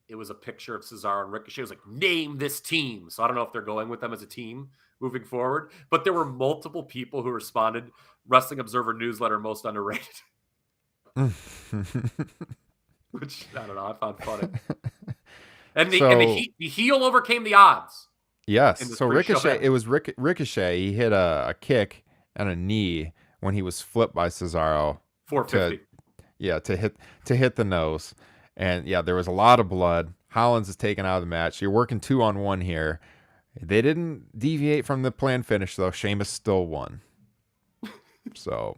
It was a picture of Cesaro and Ricochet. It was like, name this team. So I don't know if they're going with them as a team moving forward. But there were multiple people who responded, Wrestling Observer newsletter most underrated. Which, I don't know, I found funny. And the heel overcame the odds. Yes. So Ricochet, it was Ricochet. He hit a kick and a knee when he was flipped by Cesaro. 450. To hit the nose. And yeah, there was a lot of blood. Hollins is taken out of the match. You're working 2-on-1 here. They didn't deviate from the planned finish, though. Sheamus still won. So,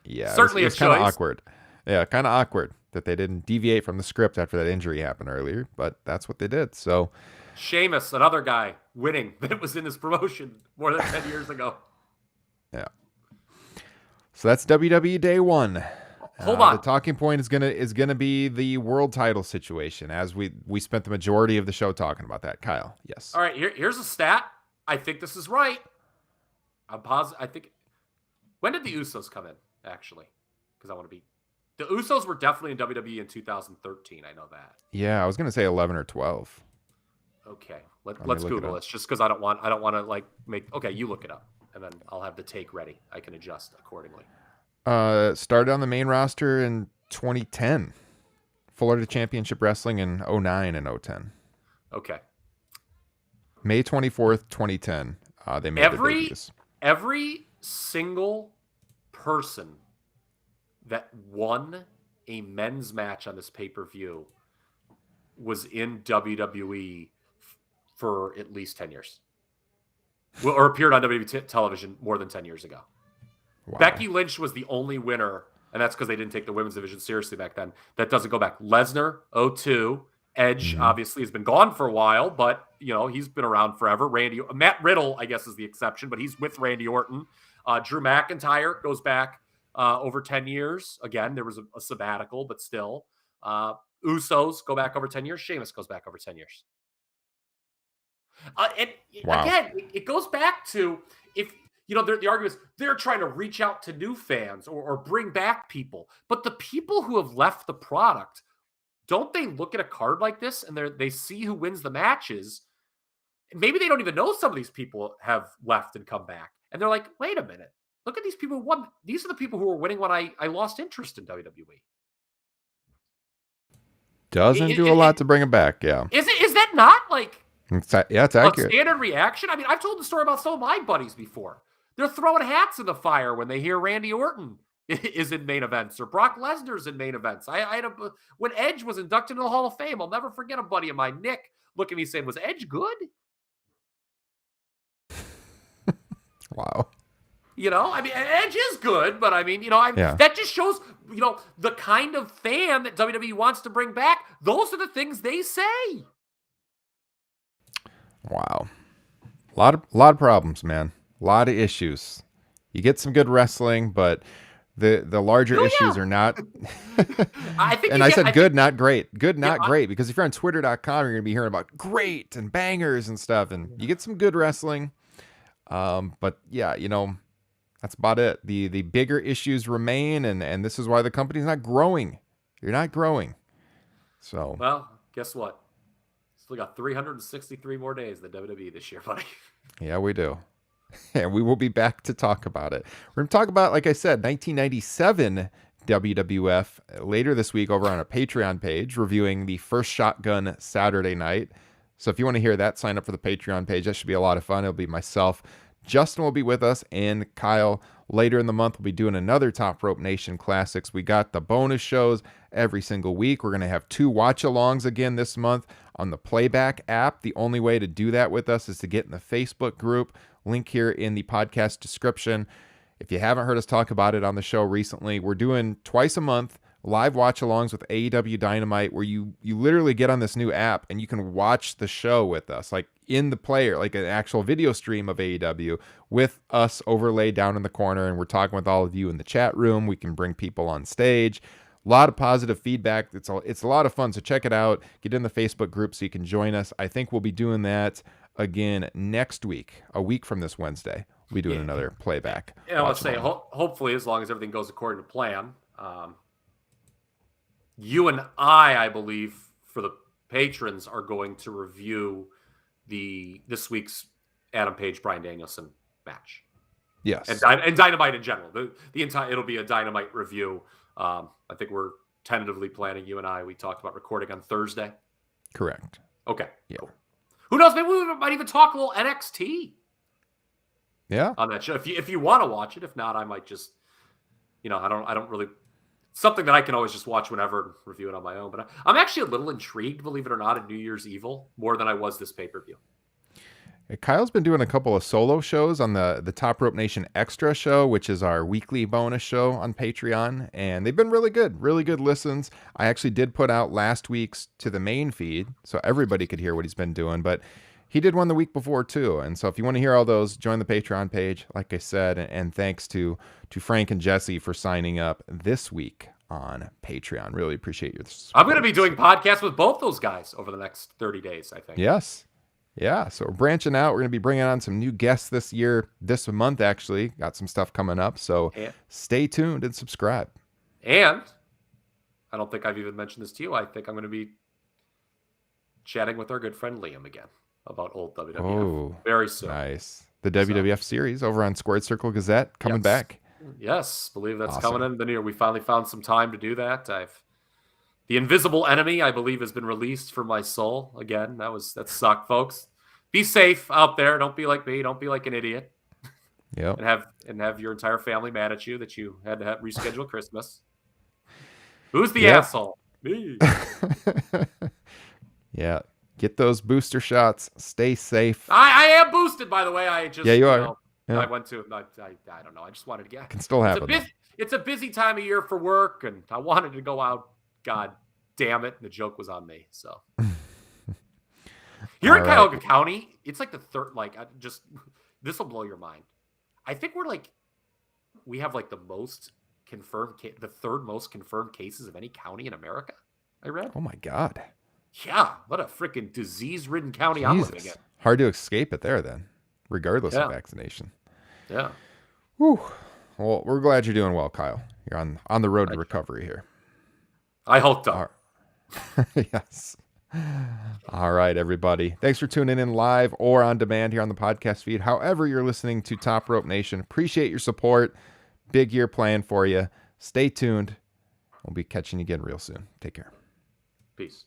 yeah. Certainly it's kind of awkward. Yeah, kind of awkward that they didn't deviate from the script after that injury happened earlier, but that's what they did. So, Sheamus, another guy winning that was in this promotion more than 10 years ago. Yeah. So that's WWE Day 1. Hold on. The talking point is gonna be the world title situation, as we spent the majority of the show talking about that. Kyle, yes. All right, here's a stat. I think this is right. I'm positive. I think. When did the Usos come in? Actually, because I want to be. The Usos were definitely in WWE in 2013. I know that. Yeah, I was gonna say 11 or 12. Okay, let's Google this, just because I don't want to like make. Okay, you look it up, and then I'll have the take ready. I can adjust accordingly. Started on the main roster in 2010. Florida Championship Wrestling in 2009 and 2010. Okay. May 24th, 2010. They made their debuts. Every single person that won a men's match on this pay-per-view was in WWE for at least 10 years. Or appeared on WWE television more than 10 years ago. Wow. Becky Lynch was the only winner, and that's because they didn't take the women's division seriously back then. That doesn't go back. Lesnar, 2002. Edge, obviously, has been gone for a while, but, he's been around forever. Matt Riddle, I guess, is the exception, but he's with Randy Orton. Drew McIntyre goes back over 10 years. Again, there was a sabbatical, but still. Usos go back over 10 years. Sheamus goes back over 10 years. And Wow. again, it goes back to if the argument is they're trying to reach out to new fans or bring back people, but the people who have left the product, don't they look at a card like this and they see who wins the matches? Maybe they don't even know some of these people have left and come back, and they're like, wait a minute, look at these people who won. These are the people who were winning when I lost interest in WWE. Doesn't do a lot to bring it back. Yeah. Is that not like? It's accurate. A standard reaction. I mean, I've told the story about some of my buddies before. They're throwing hats in the fire when they hear Randy Orton is in main events or Brock Lesnar's in main events. When Edge was inducted into the Hall of Fame, I'll never forget a buddy of mine, Nick, look at me saying, "Was Edge good?" Wow. I mean, Edge is good, but I mean, that just shows, the kind of fan that WWE wants to bring back. Those are the things they say. Wow. A lot of problems, man. A lot of issues. You get some good wrestling, but the larger issues are not. I think, and I said good, not great. Good, not great. Because if you're on Twitter.com, you're going to be hearing about great and bangers and stuff, and you get some good wrestling. But yeah, that's about it. The bigger issues remain, and this is why the company's not growing. You're not growing. So. Well, guess what? We got 363 more days than WWE this year, buddy. Yeah, we do. And we will be back to talk about it. We're going to talk about, like I said, 1997 WWF later this week over on our Patreon page, reviewing the First Shotgun Saturday night. So if you want to hear that, sign up for the Patreon page. That should be a lot of fun. It'll be myself. Justin will be with us, and Kyle. Later in the month, we'll be doing another Top Rope Nation Classics. We got the bonus shows every single week. We're going to have 2 watch-alongs again this month on the Playback app. The only way to do that with us is to get in the Facebook group. Link here in the podcast description. If you haven't heard us talk about it on the show recently, we're doing twice a month live watch-alongs with AEW Dynamite, where you literally get on this new app and you can watch the show with us, like in the player, like an actual video stream of AEW with us overlaid down in the corner, and we're talking with all of you in the chat room. We can bring people on stage. A lot of positive feedback. It's a lot of fun, so check it out. Get in the Facebook group so you can join us. I think we'll be doing that again next week, a week from this Wednesday. We'll be doing another playback. Yeah, let's say hopefully, as long as everything goes according to plan. You and I believe, for the patrons, are going to review this week's Adam Page Bryan Danielson match. Yes, and Dynamite in general. The entire it'll be a Dynamite review. I think we're tentatively planning. You and I, we talked about recording on Thursday. Correct. Okay. Yeah. Cool. Who knows? Maybe we might even talk a little NXT. Yeah. On that show, if you want to watch it. If not, I might just, I don't really. Something that I can always just watch whenever and review it on my own. But I'm actually a little intrigued, believe it or not, in New Year's Evil more than I was this pay-per-view. Kyle's been doing a couple of solo shows on the Top Rope Nation Extra show, which is our weekly bonus show on Patreon. And they've been really good listens. I actually did put out last week's to the main feed so everybody could hear what he's been doing. But he did one the week before too. And so if you want to hear all those, join the Patreon page, like I said. And thanks to Frank and Jesse for signing up this week on Patreon. Really appreciate your support. I'm going to be doing podcasts with both those guys over the next 30 days, I think. Yes. Yeah. So we're branching out. We're going to be bringing on some new guests this month, actually. Got some stuff coming up. So stay tuned and subscribe. And I don't think I've even mentioned this to you. I think I'm going to be chatting with our good friend Liam again about old WWF very soon. Nice. The WWF series over on Squared Circle Gazette coming back. Yes, believe that's coming in the new year. We finally found some time to do that. The Invisible Enemy, I believe, has been released for my soul again. That sucked, folks. Be safe out there. Don't be like me. Don't be like an idiot. Yeah. And have your entire family mad at you that you had to reschedule Christmas. Who's the asshole? Me. Yeah. Get those booster shots. Stay safe. I am boosted, by the way. You are. I went to. I don't know. I just wanted to get. Can still happen. It's a busy time of year for work, and I wanted to go out. God damn it! The joke was on me. So here in Cuyahoga County, it's like the third. This will blow your mind. I think we have the most confirmed, the third most confirmed cases of any county in America. I read. Oh my God. Yeah, what a freaking disease-ridden county I'm living in. hard to escape it there then, regardless of Yeah. vaccination. Yeah. Whew. Well, we're glad you're doing well, Kyle. You're on the road to recovery here. I hooked up. Yes. All right, everybody. Thanks for tuning in live or on demand here on the podcast feed. However you're listening to Top Rope Nation, appreciate your support. Big year plan for you. Stay tuned. We'll be catching you again real soon. Take care. Peace.